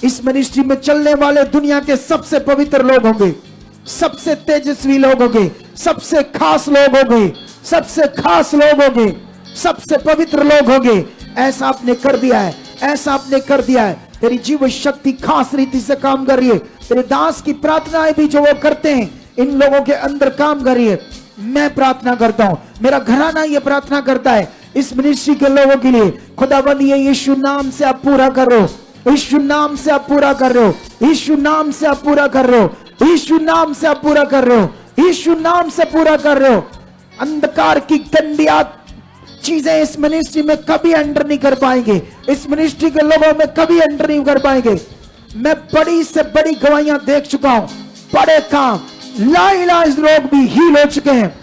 इस मिनिस्ट्री में चलने वाले दुनिया के सबसे पवित्र लोग होंगे, सबसे तेजस्वी लोग होंगे, सबसे खास लोग होंगे, सबसे खास लोग होंगे, सबसे पवित्र लोग होंगे। ऐसा आपने कर दिया है, ऐसा आपने कर दिया है। तेरी जीव शक्ति खास रीति से काम कर रही है। तेरे दास की प्रार्थनाएं भी जो वो करते हैं इन लोगों के अंदर काम कर रही है। मैं प्रार्थना करता हूं, मेरा घराना ये प्रार्थना करता है इस मिनिस्ट्री के लोगों के लिए। खुदावंद ये यीशु नाम से आप पूरा कर रहे हो, यीशु नाम से आप पूरा कर रहे हो, यीशु नाम से आप पूरा कर रहे हो, यीशु नाम से आप पूरा कर रहे हो, यीशु नाम से पूरा कर रहे हो। अंधकार की गंदी चीजें इस मिनिस्ट्री में कभी एंटर नहीं कर पाएंगे, इस मिनिस्ट्री के लोगों में कभी एंटर नहीं कर पाएंगे। मैं बड़ी से बड़ी गवाहियां देख चुका हूं, बड़े काम, लाइलाज लोग भी हील हो चुके हैं।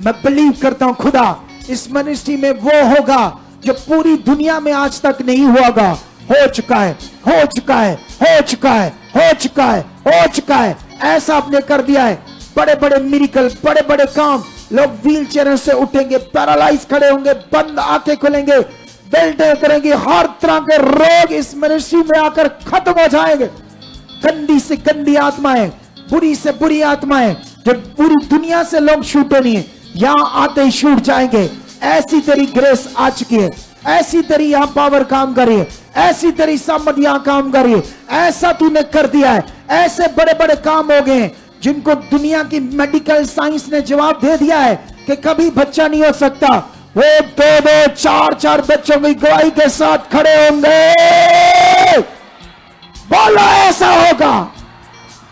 मैं बिलीव करता हूं खुदा इस मिनिस्ट्री में वो होगा जो पूरी दुनिया में आज तक नहीं हुआगा। हो चुका है, हो चुका है, हो चुका है, हो चुका है, हो चुका है। ऐसा आपने कर दिया है। बड़े बड़े मिरेकल, बड़े बड़े काम, लोग व्हील चेयर से उठेंगे, पैरालाइज खड़े होंगे, बंद आंखें खुलेंगे, बेल्टें करेंगे, हर तरह के रोग इस मिनिस्ट्री में आकर खत्म हो जाएंगे। गंदी से गंदी आत्माएं, बुरी से बुरी आत्माएं जो पूरी दुनिया से लोग छूटे नहीं है, यहां आते ही छूट जाएंगे। ऐसी तेरी ग्रेस आ चुकी है, ऐसी तेरी यहां पावर काम कर रही है, ऐसी तेरी सामर्थ यहां काम कर रही है। ऐसा तूने कर दिया है, ऐसे बड़े बड़े काम हो गए जिनको दुनिया की मेडिकल साइंस ने जवाब दे दिया है कि कभी बच्चा नहीं हो सकता। वो 2-2, 4-4 बच्चों की गवाही के साथ खड़े होंगे। बोलो ऐसा होगा।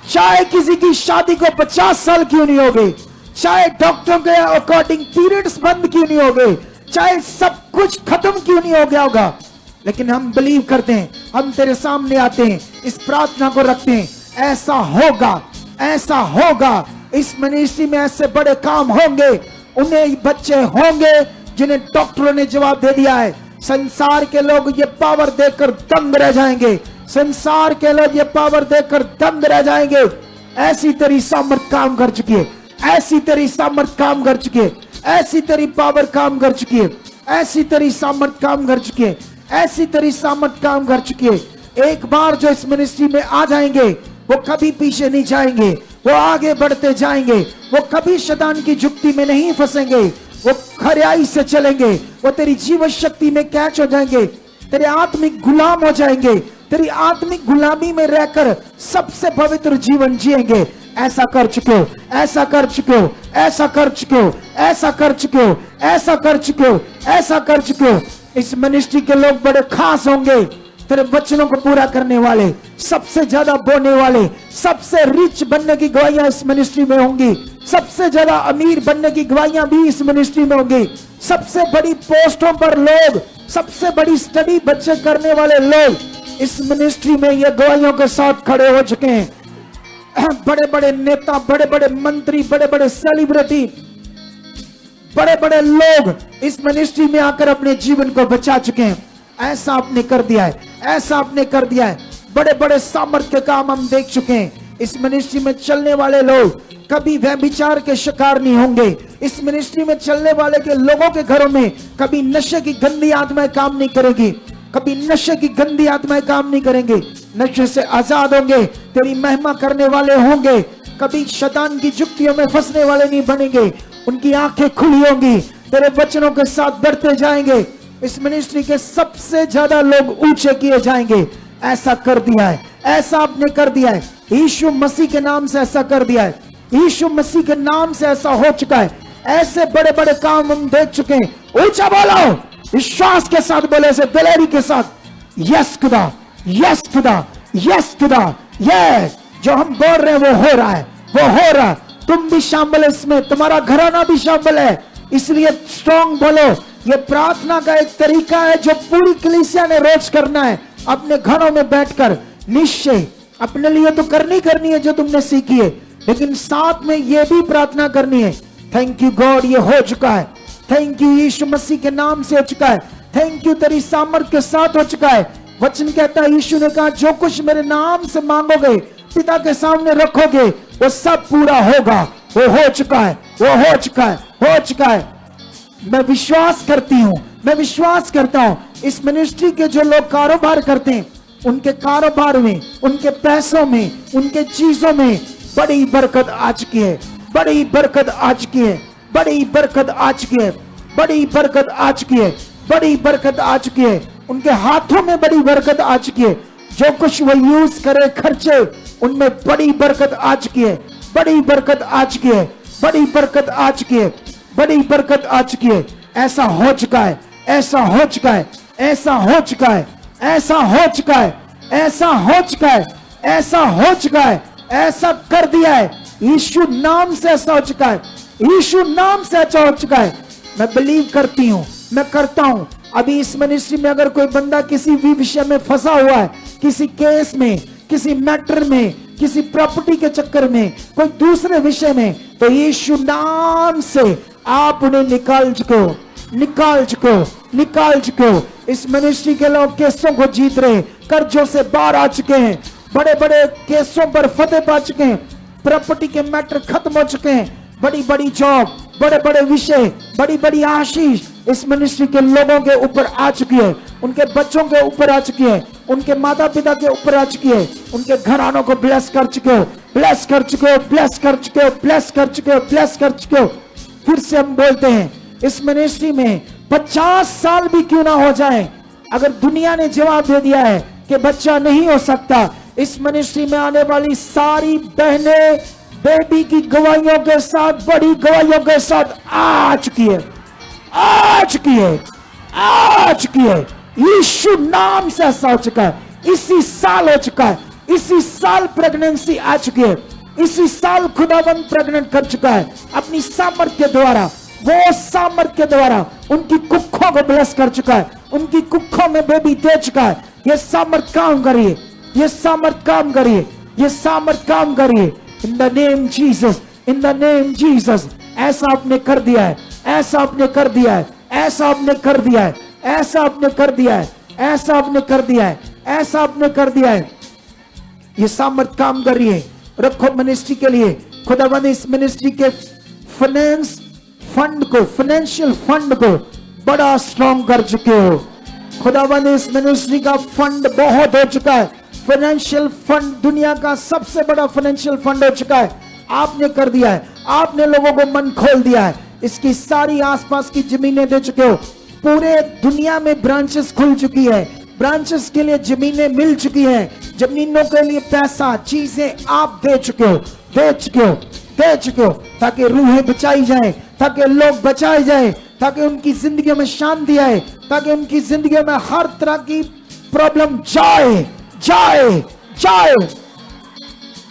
चाहे किसी की शादी को 50 साल क्यों नहीं हो गई, चाहे डॉक्टरों के अकॉर्डिंग पीरियड्स बंद क्यों नहीं हो गए, चाहे सब कुछ खत्म क्यों नहीं हो गया होगा, लेकिन हम बिलीव करते हैं, हम तेरे सामने आते हैं, इस प्रार्थना को रखते हैं। ऐसा होगा, ऐसा होगा। इस मिनिस्ट्री में ऐसे बड़े काम होंगे, उन्हें बच्चे होंगे जिन्हें डॉक्टरों ने जवाब दे दिया है। संसार के लोग ये पावर देखकर दंग रह जाएंगे संसार के लोग ये पावर देखकर दंग रह जाएंगे। ऐसी तेरी सामर्थ काम कर चुकी है, ऐसी तेरी सामर्थ काम कर चुकी है, ऐसी तेरी पावर काम कर चुकी है, ऐसी तेरी सामर्थ काम कर चुकी है, ऐसी तेरी सामर्थ काम कर चुकी है। एक बार जो इस मिनिस्ट्री में आ जाएंगे वो कभी पीछे नहीं जाएंगे, वो आगे बढ़ते जाएंगे, वो कभी शैतान की जुक्ति में नहीं फंसेंगे, वो खरियाई से चलेंगे, वो तेरी जीवन शक्ति में कैच हो जाएंगे, तेरे आत्मिक गुलाम हो जाएंगे, तेरी आत्मिक गुलामी में रहकर सबसे पवित्र जीवन जिएंगे। ऐसा कर चुके हो, ऐसा कर चुके हो, ऐसा कर चुके हो, ऐसा कर चुके हो, ऐसा कर चुके हो, ऐसा कर चुके हो। इस मिनिस्ट्री के लोग बड़े खास होंगे, तेरे वचनों को पूरा करने वाले, सबसे ज्यादा बोलने वाले, सबसे रिच बनने की गवाहियां इस मिनिस्ट्री में होंगी, सबसे ज्यादा अमीर बनने की गवाहियां भी इस मिनिस्ट्री में होंगी, सबसे बड़ी पोस्टों पर लोग, सबसे बड़ी स्टडी बच्चे करने वाले लोग इस मिनिस्ट्री में ये गवाहियों के साथ खड़े हो चुके हैं। बड़े बड़े नेता, बड़े बड़े मंत्री, बड़े बड़े सेलिब्रिटी, बड़े बड़े लोग इस मिनिस्ट्री में आकर अपने जीवन को बचा चुके हैं। ऐसा आपने कर दिया है, ऐसा आपने कर दिया है। बड़े बड़े सामर्थ्य के काम हम देख चुके हैं। इस मिनिस्ट्री में चलने वाले लोग कभी व्यभिचार के शिकार नहीं होंगे। इस मिनिस्ट्री में चलने वाले के लोगों के घरों में कभी नशे की गंदी आत्माएं काम नहीं करेगी, कभी नशे की गंदी आत्माएं काम नहीं करेंगे, नशे से आजाद होंगे, तेरी महिमा करने वाले होंगे, कभी शैतान की जुक्तियों में फंसने वाले नहीं बनेंगे, उनकी आंखें खुली होंगी, तेरे वचनों के साथ बढ़ते जाएंगे। इस मिनिस्ट्री के सबसे ज्यादा लोग ऊंचे किए जाएंगे। ऐसा कर दिया है, ऐसा आपने कर दिया है, यीशु मसीह के नाम से ऐसा कर दिया है, यीशु मसीह के नाम से ऐसा हो चुका है। ऐसे बड़े बड़े काम हम देख चुके हैं। ऊंचा बोलो, विश्वास के साथ बोले, ऐसे दिलेरी के साथ, यस खुदा, यस खुदा, यस खुदा, यस। जो हम बोल रहे हैं वो हो रहा है, वो हो रहा है। तुम भी शामिल है इसमें, तुम्हारा घराना भी शामिल है, इसलिए स्ट्रॉन्ग बोलो। ये प्रार्थना का एक तरीका है जो पूरी कलीसिया ने रोज करना है, अपने घरों में बैठकर। निश्चय अपने लिए तो करनी है जो तुमने सीखी है, लेकिन साथ में ये भी प्रार्थना करनी है। थैंक यू गॉड, ये हो चुका है। थैंक यू यीशु मसीह के नाम से हो चुका है। थैंक यू तेरी सामर्थ के साथ हो चुका है। वचन कहता है, यीशु ने कहा, जो कुछ मेरे नाम से मांगोगे, पिता के सामने रखोगे, वो सब पूरा होगा। वो हो चुका है, वो हो चुका है, हो चुका है। मैं विश्वास करती हूं, मैं विश्वास करता हूं, इस मिनिस्ट्री के जो लोग कारोबार करते हैं, उनके कारोबार में, उनके पैसों में, उनके चीजों में बड़ी बरकत आ चुकी है, बड़ी बरकत आ चुकी है, बड़ी बरकत आ चुकी है, बड़ी बरकत आ चुकी है, बड़ी बरकत आ चुकी है। उनके हाथों में बड़ी बरकत आ चुकी है। जो कुछ वो यूज करे, खर्चे, उनमें बड़ी बरकत आ चुकी है, बड़ी बरकत आ चुकी है, बड़ी बरकत आ चुकी है, बड़ी बरकत आ चुकी है। ऐसा हो चुका है, ऐसा हो चुका है, ऐसा हो चुका है, ऐसा हो चुका है, ऐसा हो चुका है, ऐसा हो चुका है, ऐसा कर दिया है। यीशु नाम से ऐसा हो चुका है, यीशु नाम से ऐसा हो चुका है। मैं बिलीव करती हूं, मैं करता हूं। अभी इस मिनिस्ट्री में अगर कोई बंदा किसी भी विषय में फंसा हुआ है, किसी केस में, किसी मैटर में, किसी प्रॉपर्टी के चक्कर में, कोई दूसरे विषय में, तो यीशु नाम से आप उन्हें निकाल चुके हो, निकाल चुके हो, निकाल चुके हो। इस मिनिस्ट्री के लोग केसों को जीत रहे, कर्जों से बाहर आ चुके हैं, बड़े बड़े केसों पर फतेह पा चुके हैं, प्रॉपर्टी के मैटर खत्म हो चुके हैं, बड़ी बड़ी जॉब, बड़े बड़े विषय, बड़ी बड़ी आशीष इस मिनिस्ट्री के लोगों के ऊपर आ चुकी है, उनके बच्चों के ऊपर आ चुकी है, उनके माता पिता के ऊपर आ चुकी है, उनके घरानों को ब्लेस कर चुके हो, ब्लेस कर चुके हो, ब्लेस कर चुके हो, ब्लेस कर चुके हो, ब्लेस कर चुके हो। फिर से हम बोलते हैं, इस मिनिस्ट्री में 50 साल भी क्यों ना हो जाए, अगर दुनिया ने जवाब दे दिया है कि बच्चा नहीं हो सकता, इस मिनिस्ट्री में आने वाली सारी बहनें बेबी की गवाहियों के साथ, बड़ी गवाहियों के साथ आ चुकी है, आ चुकी है, आ चुकी है। यीशु नाम से ऐसा हो चुका है। इसी साल हो चुका है, इसी साल प्रेगनेंसी आ चुकी है, इसी साल खुदाबंद प्रेग्नेंट कर चुका है अपनी सामर्थ्य के द्वारा। वो सामर्थ्य के द्वारा उनकी कुखों को ब्लेस कर चुका है, उनकी कुखों में बेबी दे चुका है। ये सामर्थ्य काम करिए, ये सामर्थ्य काम करिए, ये सामर्थ्य काम करिए। In the name Jesus, in the name Jesus. ऐसा आपने कर दिया है, ऐसा आपने कर दिया है, ऐसा आपने कर दिया है, ऐसा आपने कर दिया है, ऐसा आपने कर दिया है। ऐसा आपने कर दिया है। ये सामर्थ काम कर रही है, रखो मिनिस्ट्री के लिए। खुदावंद इस मिनिस्ट्री के फाइनेंस फंड को, फाइनेंशियल फंड को बड़ा स्ट्रॉन्ग कर चुके हो। खुदावंद इस मिनिस्ट्री का फंड बहुत हो चुका है, फाइनेंशियल फंड दुनिया का सबसे बड़ा फाइनेंशियल फंड हो चुका है। आपने कर दिया है, आपने लोगों को मन खोल दिया है, इसकी सारी आसपास की जमीनें दे चुके हो। पूरे दुनिया में ब्रांचेस खुल चुकी है, ब्रांचेस के लिए जमीनें मिल चुकी है, जमीनों के लिए पैसा, चीजें आप दे चुके हो, दे चुके हो, दे चुके हो, ताकि रूहें बचाई जाए, ताकि लोग बचाए जाए, ताकि उनकी जिंदगी में शांति आए, ताकि उनकी जिंदगी में हर तरह की प्रॉब्लम जाए जाए जाए।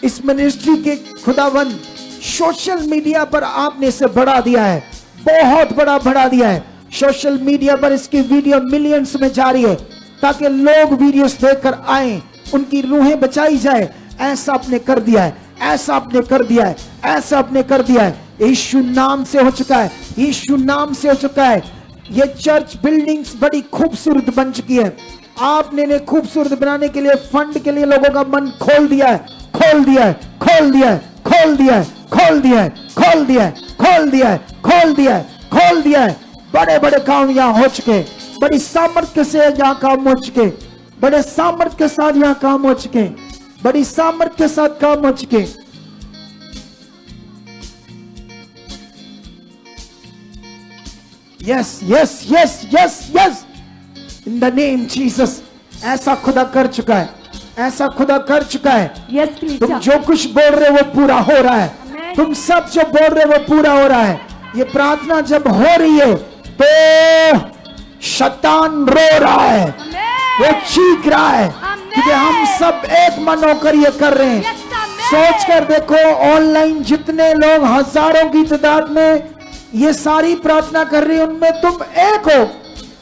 इस मिनिस्ट्री के खुदावंद सोशल मीडिया पर आपने इसे बढ़ा दिया है, बहुत बड़ा बढ़ा दिया है। सोशल मीडिया पर इसकी वीडियो मिलियंस में जा रही है, ताकि लोग वीडियोस देखकर आए, उनकी रूहें बचाई जाए। ऐसा आपने कर दिया है, ऐसा आपने कर दिया है, ऐसा आपने कर दिया है। यीशु नाम से हो चुका है, यीशु नाम से हो चुका है। ये चर्च बिल्डिंग्स बड़ी खूबसूरत बन चुकी है। आपने इन्हें खूबसूरत बनाने के लिए, फंड के लिए लोगों का मन खोल दिया है, खोल दिया है, खोल दिया है, खोल दिया है, खोल दिया है, खोल दिया है, खोल दिया है, खोल दिया है, खोल दिया है। बड़े बड़े काम यहाँ हो चुके, बड़ी सामर्थ्य से यहाँ काम हो चुके, बड़े सामर्थ्य के साथ यहाँ काम हो चुके, बड़ी सामर्थ्य के साथ काम हो चुके। Yes yes yes yes yes, in the name Jesus. ऐसा खुदा कर चुका है, ऐसा खुदा कर चुका है। तुम जो कुछ बोल रहे हो वो पूरा हो रहा है, तुम सब जो बोल रहे हो वो पूरा हो रहा है। ये प्रार्थना जब हो रही है तो शैतान रो रहा है, वो चीख रहा है, क्योंकि हम सब एक मन होकर ये कर रहे हैं। सोच कर देखो, ऑनलाइन जितने लोग हजारों की तादाद में ये सारी प्रार्थना कर रहे हैं, उनमें तुम एक हो।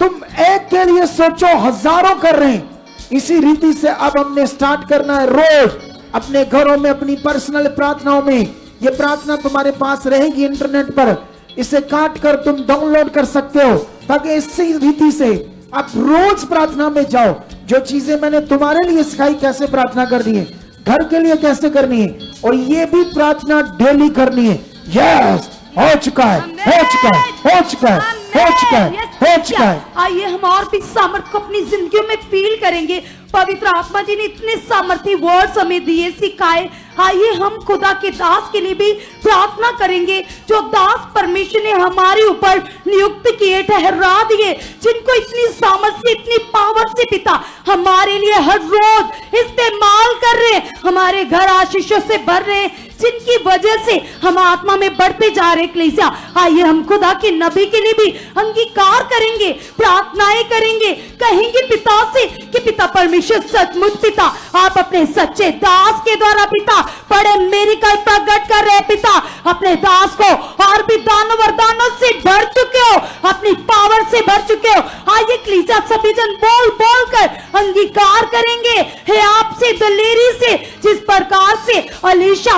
तुम एक के लिए सोचो, हजारों कर रहे हैं। इसी रीति से अब हमने स्टार्ट करना है, रोज अपने घरों में, अपनी पर्सनल प्रार्थनाओं में ये प्रार्थना तुम्हारे पास रहेगी इंटरनेट पर। इसे काट कर तुम डाउनलोड कर सकते हो, ताकि इसी रीति से आप रोज प्रार्थना में जाओ। जो चीजें मैंने तुम्हारे लिए सिखाई, कैसे प्रार्थना करनी है, घर के लिए कैसे करनी है, और ये भी प्रार्थना डेली करनी है। यस, हो चुका है, हो चुका है, हो चुका है, हो चुका है, हो चुका है। आइए हम और भी सामर्थ्य को अपनी जिंदगियों में फील करेंगे। पवित्र आत्मा जी ने इतने सामर्थ्य वर्ड्स हमें दिए, सिखाए। आइए हम खुदा के दास के लिए भी प्रार्थना करेंगे, जो दास परमेश्वर ने हमारे ऊपर नियुक्त किए, ठहरा दिए, जिनको इतनी सामर्थ्य, इतनी पावर से पिता हमारे लिए हर रोज इस्तेमाल कर रहे, हमारे घर आशीषों से भर रहे, जिनकी वजह से हम आत्मा में बढ़ते जा रहे। कलीसिया, आइए हम खुदा के नबी के लिए भी अंगीकार करेंगे, प्रार्थनाएं करेंगे, कहेंगे पिता से कि पिता परमेश्वर सचमुच पिता, आप अपने सच्चे दास के द्वारा पिता बड़े मेरिकल प्रकट कर रहे पिता, अपने दास को और भी दानों वरदानों से भर चुके हो, अपनी पावर से भर चुके हो। आइए कलीसिया सभी जन बोल बोल कर अंगीकार करेंगे, हे आपसे दलेरी से, जिस प्रकार से अलीशा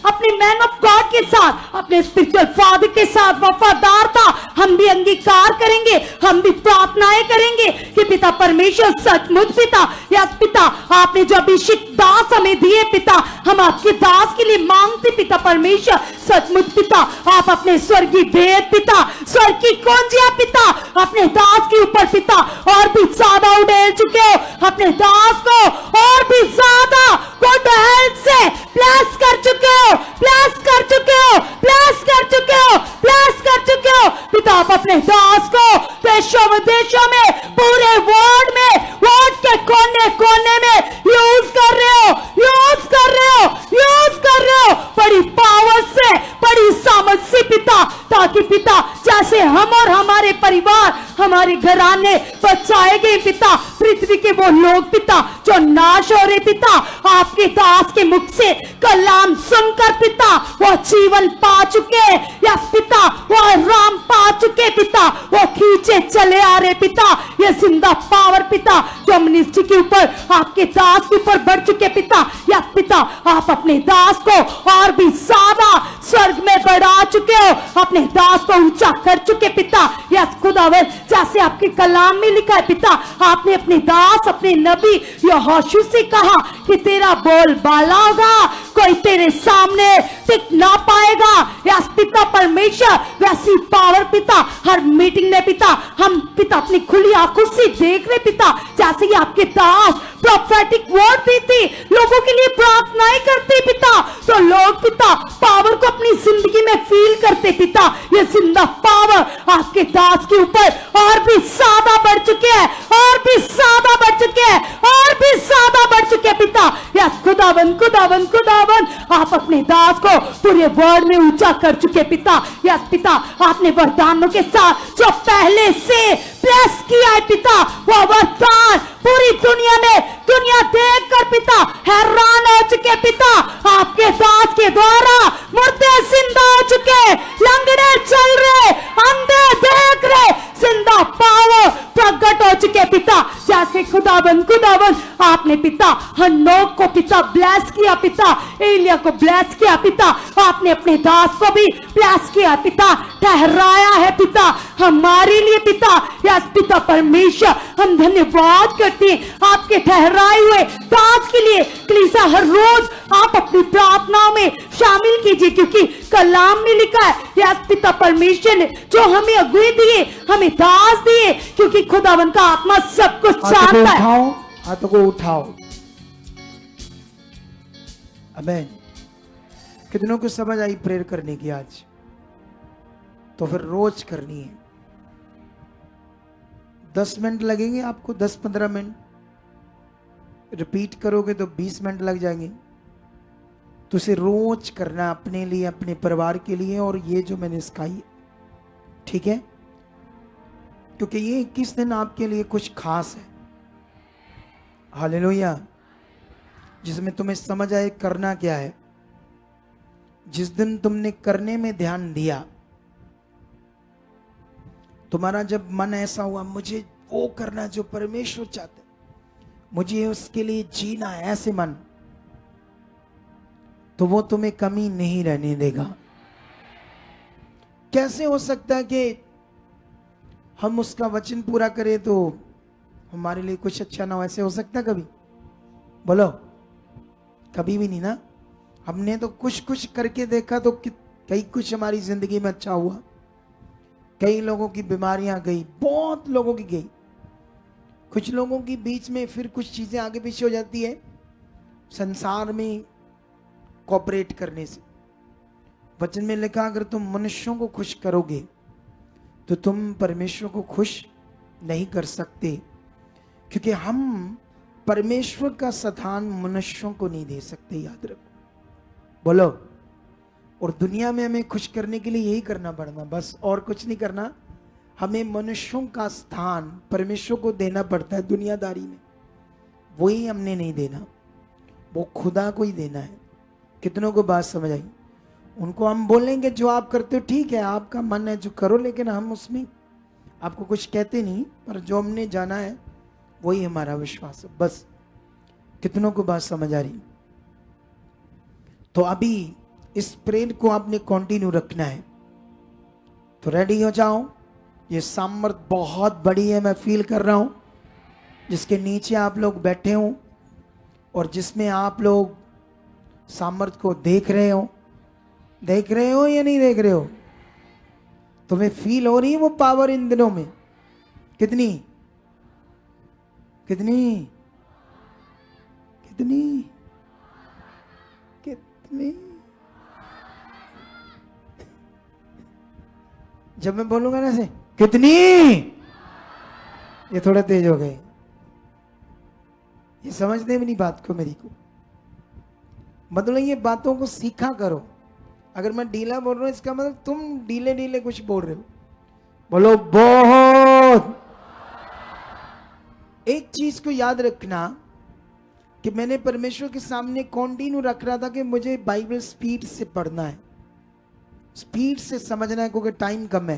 अपने मैन ऑफ गॉड के साथ, अपने स्पिरिचुअल फादर के साथ वफादार था, हम भी अंगीकार करेंगे, हम भी प्रार्थनाएं करेंगे कि पिता परमेश्वर सचमुच पिता, यस पिता, आपने जो अभिषेक दास हमें दिए पिता, हम आपके दास के लिए मांगते पिता परमेश्वर सचमुच पिता, आप अपने स्वर्गीय भेद पिता, स्वर्ग की कुंजियां पिता अपने दास के ऊपर पिता और भी ज्यादा उड़ेल चुके हो, अपने दास को और भी ज्यादा गुड हेल्थ से ब्लेस कर चुके हो, ब्लेस कर चुके हो, ब्लेस कर चुके हो, ब्लेस कर चुके हो पिता। आप अपने दास को देशों विदेशों में, पूरे वर्ल्ड में, वर्ल्ड के कोने कोने में यूज कर रहे हो, यूज कर रहे हो, यूज कर रहे हो, बड़ी पावर से, बड़ी सामर्थ से पिता, ताकि पिता जैसे हम और हमारे परिवार, हमारे घराने बचाए गए पिता, पृथ्वी के वो लोग पिता जो नाश हो रहे पिता, आपके दास के मुख से कलाम सुनकर पिता वो जीवन पा चुके, यस पिता वो राम पा चुके पिता, वो खींचे चले आ रहे पिता, ये जिंदा पावर पिता जो मिनिस्ट्री के ऊपर, आपके दास के ऊपर बढ़ चुके पिता, यस पिता, आप अपने दास को और भी ज्यादा स्वर्ग में बढ़ा चुके हो, अपने दास को ऊंचा कर चुके पिता। यस खुदावन, जैसे आपके कलाम में लिखा है पिता, आपने अपने दास अपने नबी यहोशू से कहा कि तेरा बोल बाला होगा, कोई तेरे सामने टिक ना पाएगा। यस पिता परमेश्वर, वैसी पावर पिता हर मीटिंग में पिता हम पिता अपनी खुली आंखों से देख रहे पिता, जैसे ही आपके दास प्रोफेटिक वर्ड देते, लोगों के लिए प्रार्थनाएं करते पिता, तो लोग पिता पावर को अपनी जिंदगी में फील करते पिता। ये जिंदा पावर आपके दास के ऊपर और भी ज्यादा बढ़ चुके हैं, और भी ज्यादा बढ़ चुके हैं, और भी ज्यादा बढ़ चुके हैं पिता। यस खुदावन खुदावन खुदावन, आप अपने दास को पूरे वर्ड में ऊंचा कर चुके पिता। यस पिता, आपने वरदानों के साथ जो पहले से प्रेस किया है पिता, वो वरदान पूरी दुनिया में दुनिया देख कर पिता हैरान हो चुके पिता। आपके दास के द्वारा मुर्दे जिंदा हो चुके, लंगड़े चल रहे, अंधे देख रहे, जिंदा पावर प्रकट हो चुके पिता। जैसे खुदावन खुदावन आपने पिता हनोक को पिता ब्लेस किया पिता, एलिया को ब्लेस किया पिता, आपने अपने दास को भी ब्लेस किया पिता, ठहराया है पिता हमारे लिए पिता। यस पिता परमेश्वर, हम धन्यवाद करते हैं आपके ठहराए हुए दास के लिए। कलीसिया हर रोज आप अपनी प्रार्थनाओं में शामिल कीजिए, क्योंकि कलाम में लिखा है यस पिता परमेश्वर ने जो हमें अगुए दिए, हमें दास दिए, क्योंकि खुदावन का आत्मा सब कुछ जानता है। हाथों को उठाओ। आमीन। कितनों को समझ आई प्रेयर करने की आज? तो फिर रोज करनी है। 10 मिनट लगेंगे आपको, 10-15 मिनट। रिपीट करोगे तो 20 मिनट लग जाएंगे। तो इसे रोज करना अपने लिए, अपने परिवार के लिए, और ये जो मैंने सिखाई, ठीक है? क्योंकि ये 21 दिन आपके लिए कुछ खास है। हालेलुया। जिसमें तुम्हें समझ आए करना क्या है। जिस दिन तुमने करने में ध्यान दिया, तुम्हारा जब मन ऐसा हुआ मुझे वो करना जो परमेश्वर चाहते, मुझे उसके लिए जीना है, ऐसे मन, तो वो तुम्हें कमी नहीं रहने देगा। कैसे हो सकता है कि हम उसका वचन पूरा करें तो हमारे लिए कुछ अच्छा ना हो? ऐसे हो सकता है कभी? बोलो, कभी भी नहीं ना। हमने तो कुछ कुछ करके देखा तो कई कुछ हमारी जिंदगी में अच्छा हुआ। कई लोगों की बीमारियां गई, बहुत लोगों की गई। कुछ लोगों की बीच में फिर कुछ चीजें आगे पीछे हो जाती है संसार में कोऑपरेट करने से। वचन में लिखा अगर तुम मनुष्यों को खुश करोगे तो तुम परमेश्वर को खुश नहीं कर सकते, क्योंकि हम परमेश्वर का स्थान मनुष्यों को नहीं दे सकते। याद रखो, बोलो। और दुनिया में हमें खुश करने के लिए यही करना पड़ना, बस और कुछ नहीं करना। हमें मनुष्यों का स्थान परमेश्वर को देना पड़ता है दुनियादारी में। वही हमने नहीं देना, वो खुदा को ही देना है। कितनों को बात समझ आई? उनको हम बोलेंगे जो आप करते हो ठीक है, आपका मन है जो करो, लेकिन हम उसमें आपको कुछ कहते नहीं, पर जो हमने जाना है वही हमारा विश्वास है। बस कितनों को बात समझ आ रही? तो अभी इस प्रेयर को आपने कंटिन्यू रखना है। तो रेडी हो जाओ। ये सामर्थ बहुत बड़ी है, मैं फील कर रहा हूं, जिसके नीचे आप लोग बैठे हो और जिसमें आप लोग सामर्थ को देख रहे हो। देख रहे हो या नहीं देख रहे हो? तुम्हें फील हो रही है वो पावर इन दिनों में? कितनी कितनी कितनी कितनी? जब मैं बोलूंगा ना ऐसे कितनी, ये थोड़ा तेज हो गए। ये समझते भी नहीं बात को मेरी को। मतलब ये बातों को सीखा करो। अगर मैं ढीला बोल रहा हूं इसका मतलब तुम ढीले ढीले कुछ बोल रहे हो। बोलो बहुत। एक चीज को याद रखना कि मैंने परमेश्वर के सामने कंटिन्यू रख रहा था कि मुझे बाइबल स्पीड से पढ़ना है, स्पीड से समझना है, क्योंकि टाइम कम है।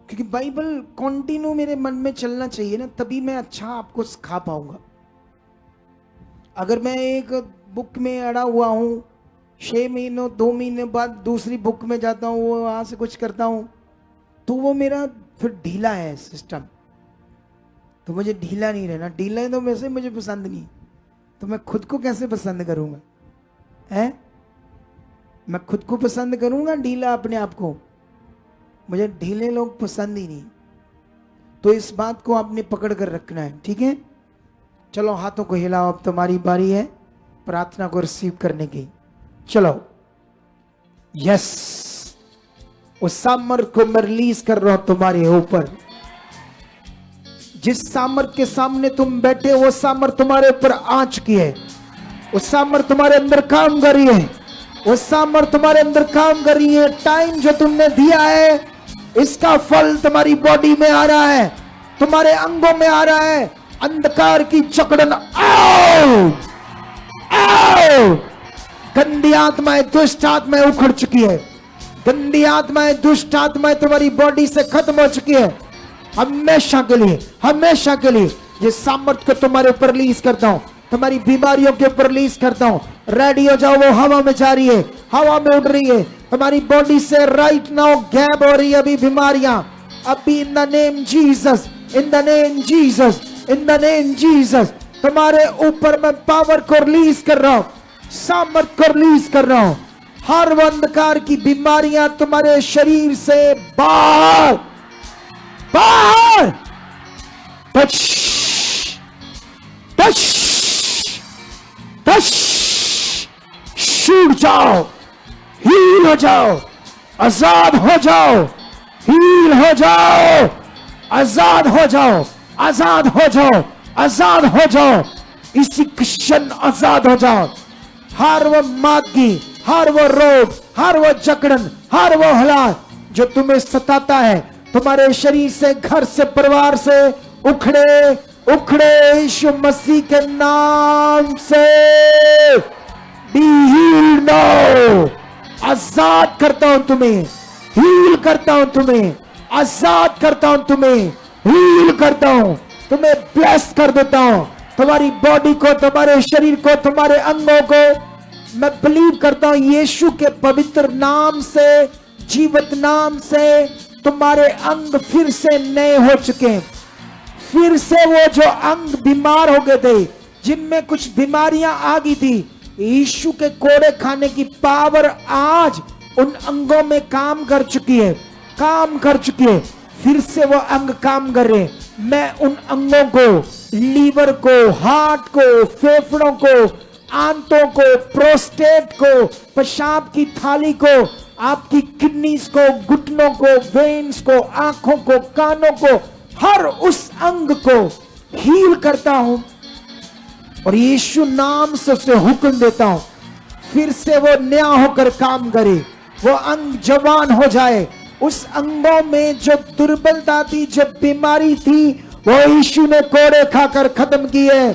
क्योंकि बाइबल कंटिन्यू मेरे मन में चलना चाहिए ना, तभी मैं अच्छा आपको सिखा पाऊंगा। अगर मैं एक बुक में अड़ा हुआ हूं 6 महीनों 2 महीने बाद दूसरी बुक में जाता हूँ, वो वहां से कुछ करता हूँ, तो वो मेरा फिर ढीला है सिस्टम। तो मुझे ढीला नहीं रहना, ढीला है तो वैसे मुझे पसंद नहीं, तो मैं खुद को कैसे पसंद करूंगा? है, मैं खुद को पसंद करूंगा ढीला अपने आप को? मुझे ढीले लोग पसंद ही नहीं। तो इस बात को आपने पकड़ कर रखना है, ठीक है? चलो हाथों को हिलाओ, अब तुम्हारी बारी है प्रार्थना को रिसीव करने की। चलो, यस, उस सामर्थ को मैं रिलीज कर रहा हूं तुम्हारे ऊपर। जिस सामर्थ के सामने तुम बैठे, वो सामर्थ तुम्हारे ऊपर आ चुकी है। उस सामर्थ तुम्हारे अंदर काम कर रही है, वो सामर्थ तुम्हारे अंदर काम कर रही है। टाइम जो तुमने दिया है, इसका फल तुम्हारी बॉडी में आ रहा है, तुम्हारे अंगों में आ रहा है। अंधकार की जकड़न आओ, आओ। गंदी आत्माएं, दुष्ट आत्माएं उखड़ चुकी है। गंदी आत्माएं, दुष्ट आत्माएं तुम्हारी बॉडी से खत्म हो चुकी है, हमेशा के लिए, हमेशा के लिए। ये सामर्थ को तुम्हारे ऊपर रिलीज करता हूं, तुम्हारी बीमारियों के ऊपर रिलीज करता हूं। रेडी हो जाओ, वो हवा में जा रही है, हवा में उड़ रही है। तुम्हारी बॉडी से राइट नाउ गैप हो रही है अभी बीमारियां, अभी in the name Jesus, in the name Jesus, in the name Jesus. तुम्हारे ऊपर मैं पावर को रिलीज कर रहा हूं, सामर्थ को रिलीज कर रहा हूं। हर अंधकार की बीमारियां तुम्हारे शरीर से बाहर, बाहर। Touch, touch, touch. छूट जाओ, हील हो जाओ, आजाद हो जाओ, हील हो जाओ, आजाद हो जाओ, आजाद हो जाओ, आजाद हो जाओ। इसी क्षण आजाद हो जाओ। हर वो मादगी, हर वो रोग, हर वो जकड़न, हर वो हालात जो तुम्हें सताता है, तुम्हारे शरीर से, घर से, परिवार से उखड़े, उखड़े यीशु मसीह के नाम से। Be healed now. आजाद करता हूं तुम्हें, हील करता हूं तुम्हें, आजाद करता हूं तुम्हें, हील करता हूं तुम्हें, ब्लेस कर देता हूं। तुम्हारी बॉडी को, तुम्हारे शरीर को, तुम्हारे अंगों को मैं बिलीव करता हूं यीशु के पवित्र नाम से, जीवित नाम से तुम्हारे अंग फिर से नए हो चुके हैं। फिर से वो जो अंग बीमार हो गए थे, जिनमें कुछ बीमारियां आ गई थी, यीशु के कोड़े खाने की पावर आज उन अंगों में काम कर चुकी है, काम कर चुकी है। फिर से वो अंग काम कर रहे। मैं उन अंगों को, लीवर को, हार्ट को, फेफड़ों को, आंतों को, प्रोस्टेट को, पेशाब की थाली को, आपकी किडनीज को, घुटनों को, वेन्स को, आंखों को, कानों को, हर उस अंग को हील करता हूं और यीशु नाम से उसे हुक्म देता हूं, फिर से वो नया होकर काम करे, वो अंग जवान हो जाए। उस अंगों में जो दुर्बलता थी, जो बीमारी थी, वो यीशु ने कोड़े खाकर खत्म की है।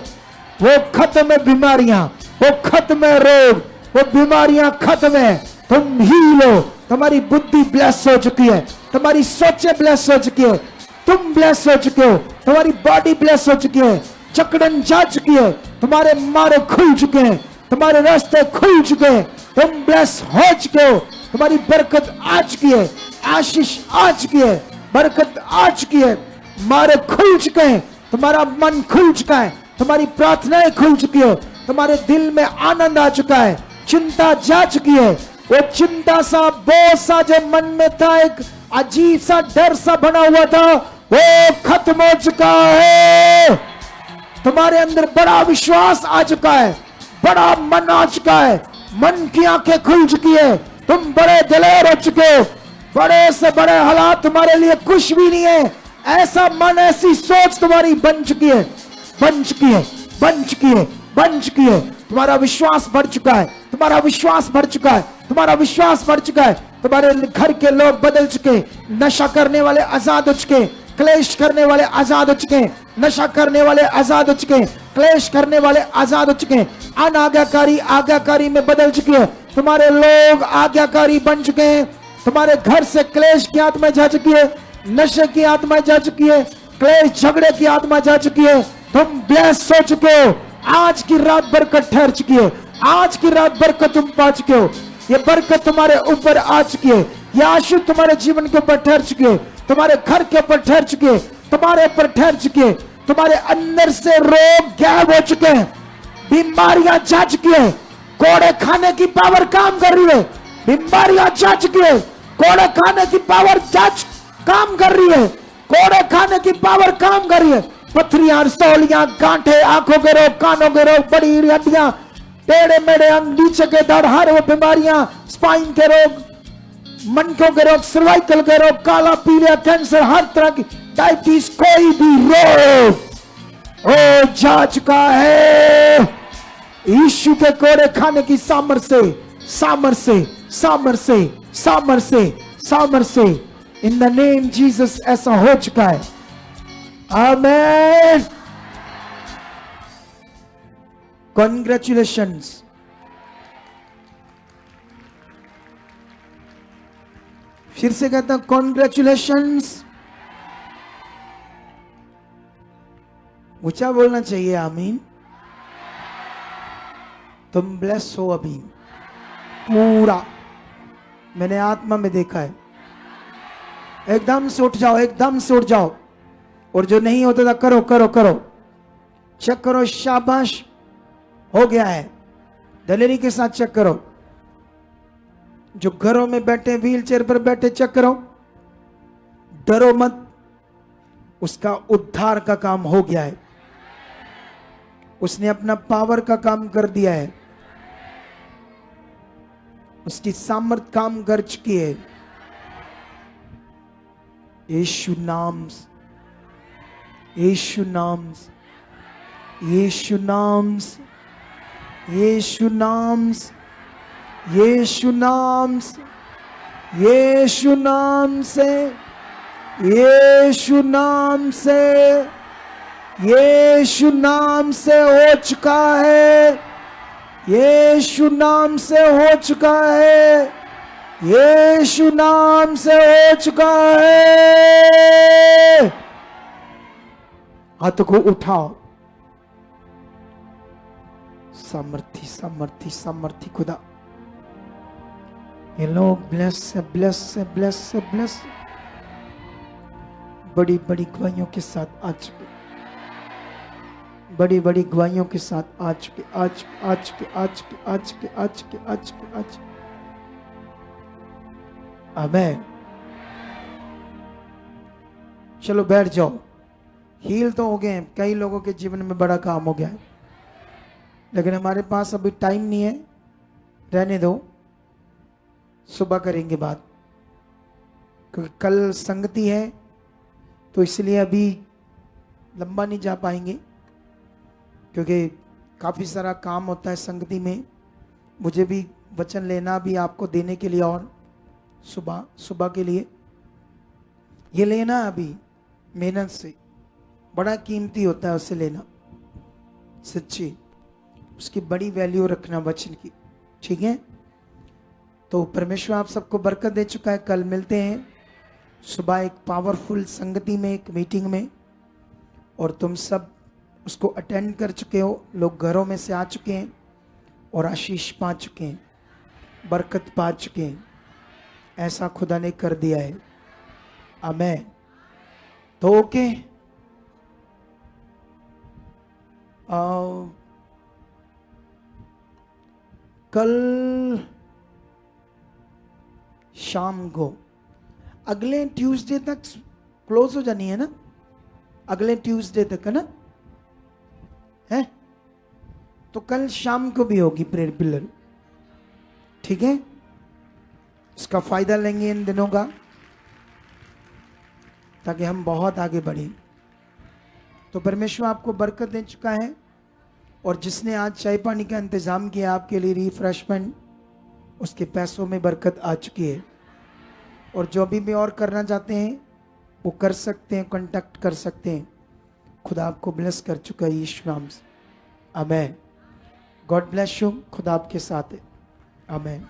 वो खत्म है बीमारियां, वो खत्म है रोग, वो बीमारियां खत्म है। तुम हील हो, तुम्हारी बुद्धि ब्लेस हो चुकी है, तुम्हारी सोचें ब्लेस हो चुकी है, तुम ब्लेस हो चुके हो, तुम्हारी बॉडी ब्लेस हो चुकी है, चकड़न जा चुकी है, तुम्हारे मारे खुल चुके हैं, तुम्हारे रास्ते खुल चुके हैं, तुम ब्लेस हो चुके हो, तुम्हारी बरकत आ चुकी है, आशीष आ चुकी है, बरकत आ चुकी है, मारे खुल चुके हैं, तुम्हारा मन खुल चुका है, तुम्हारी प्रार्थनाएं खुल चुकी है, तुम्हारे दिल में आनंद आ चुका है, चिंता जा चुकी है। वो चिंता सा, बोझ सा जो मन में था, एक अजीब सा डर सा बना हुआ था, वो खत्म हो चुका है। तुम्हारे अंदर बड़ा विश्वास आ चुका है, बड़ा मन आ चुका है, मन की आंखें खुल चुकी है, तुम बड़े दिलेर हो चुके हो। बड़े से बड़े हालात तुम्हारे लिए कुछ भी नहीं है। ऐसा मन, ऐसी सोच तुम्हारी बन चुकी है, बन चुकी है, बन चुकी है, बन चुकी है। तुम्हारा विश्वास बढ़ चुका है, तुम्हारा विश्वास बढ़ चुका है, तुम्हारा विश्वास बढ़ चुका है। तुम्हारे घर के लोग बदल चुके, नशा करने वाले आजाद हो चुके, क्लेश करने वाले आजाद हो चुके, नशा करने वाले आजाद हो चुके, क्लेश करने वाले आजाद हो चुके, अनाज्ञाकारी आज्ञाकारी में बदल चुके हैं। तुम्हारे लोग आज्ञाकारी बन चुके हैं। तुम्हारे घर से क्लेश की आत्मा जा चुकी है, नशे की आत्मा जा चुकी है, क्लेश झगड़े की आत्मा जा चुकी है। तुम ब्लेस हो चुके हो। आज की रात बरकत ठहर चुकी है, आज की रात बरकत तुम पा चुके हो। ये बरकत तुम्हारे ऊपर आ चुकी है, ये आशीष तुम्हारे जीवन के ऊपर ठहर चुके हैं, तुम्हारे घर के ऊपर ठहर चुके हैं, तुम्हारे ऊपर ठहर चुके हैं। तुम्हारे अंदर से रोग गायब हो चुके हैं, बीमारियां जा चुकी है, कोड़े खाने की पावर काम कर रही है, बीमारियां जा चुकी है, कोड़े खाने की पावर काम कर रही है, कोड़े खाने की पावर काम कर रही है। पथरियां, रसौलियां, गांठे, आंखों के रोग, कानों के रोग, बड़ी हड्डियां, टेढ़े मेढ़े अंग, नीचे के दर्द, हर वो बीमारियां, स्पाइन के रोग, मनकों के रोग, सर्वाइकल के रोग, काला पीलिया, कैंसर, हर तरह की डायबिटीज, कोई भी रोग ओ जा चुका है यीशु के कोड़े खाने की सामर्थ से, सामर्थ से, सामर्थ से, सामर्थ से, सामर्थ से, इन द नेम जीसस ऐसा हो चुका है। आमेन। कॉन्ग्रेचुलेशंस। फिर से कहता हूं कॉन्ग्रेचुलेशंस। ऊंचा बोलना चाहिए आमीन। तुम ब्लेस हो अभी पूरा, मैंने आत्मा में देखा है। एकदम से उठ जाओ, एकदम से उठ जाओ। और जो नहीं होता था करो करो करो, चेक करो, शाबाश, हो गया है। दलेरी के साथ चेक करो। जो घरों में बैठे, व्हील चेयर पर बैठे, चेक करो, डरो मत, उसका उद्धार का काम हो गया है। उसने अपना पावर का काम कर दिया है, उसकी सामर्थ काम कर चुकी है। यीशु नाम, यीशु नाम, यीशु नाम, यीशु नाम, यीशु नाम, यीशु नाम से, यीशु नाम से, यीशु नाम से हो चुका है, यीशु नाम से हो चुका है, यीशु नाम से हो चुका है। हाथों को उठाओ। सामर्थी, सामर्थी, सामर्थी खुदा, ये लोग ब्लेस से, ब्लेस से, ब्लेस से, ब्लेस, बड़ी बड़ी गवाहियों के साथ आ चुके, बड़ी बड़ी गवाहियों के साथ आ चुके, आ चुके, आ चुके, आ चुके, आ चुके, आ चुके, आ चुके, आ चुके। आमीन। चलो बैठ जाओ। हील तो हो गए हैं, कई लोगों के जीवन में बड़ा काम हो गया है, लेकिन हमारे पास अभी टाइम नहीं है, रहने दो, सुबह करेंगे बात, क्योंकि कल संगति है, तो इसलिए अभी लंबा नहीं जा पाएंगे, क्योंकि काफ़ी सारा काम होता है संगति में। मुझे भी वचन लेना भी आपको देने के लिए, और सुबह के लिए ये लेना अभी मेहनत से, बड़ा कीमती होता है उसे लेना, सच्ची, उसकी बड़ी वैल्यू रखना वचन की, ठीक है। तो परमेश्वर आप सबको बरकत दे चुका है। कल मिलते हैं सुबह एक पावरफुल संगति में, एक मीटिंग में, और तुम सब उसको अटेंड कर चुके हो, लोग घरों में से आ चुके हैं और आशीष पा चुके हैं, बरकत पा चुके हैं, ऐसा खुदा ने कर दिया है। आमीन। तो ओके, कल शाम को, अगले ट्यूसडे तक क्लोज हो जानी है ना, अगले ट्यूसडे तक, है ना, है, तो कल शाम को भी होगी प्रेयर पिलर, ठीक है। इसका फायदा लेंगे इन दिनों का, ताकि हम बहुत आगे बढ़ें। तो परमेश्वर आपको बरकत दे चुका है, और जिसने आज चाय पानी का इंतजाम किया आपके लिए, रिफ्रेशमेंट, उसके पैसों में बरकत आ चुकी है। और जो अभी भी और करना चाहते हैं वो कर सकते हैं, कांटेक्ट कर सकते हैं। खुदा आपको ब्लेस कर चुका है यीशु नाम से। आमीन। God bless you. खुदा आपके साथ है। आमीन।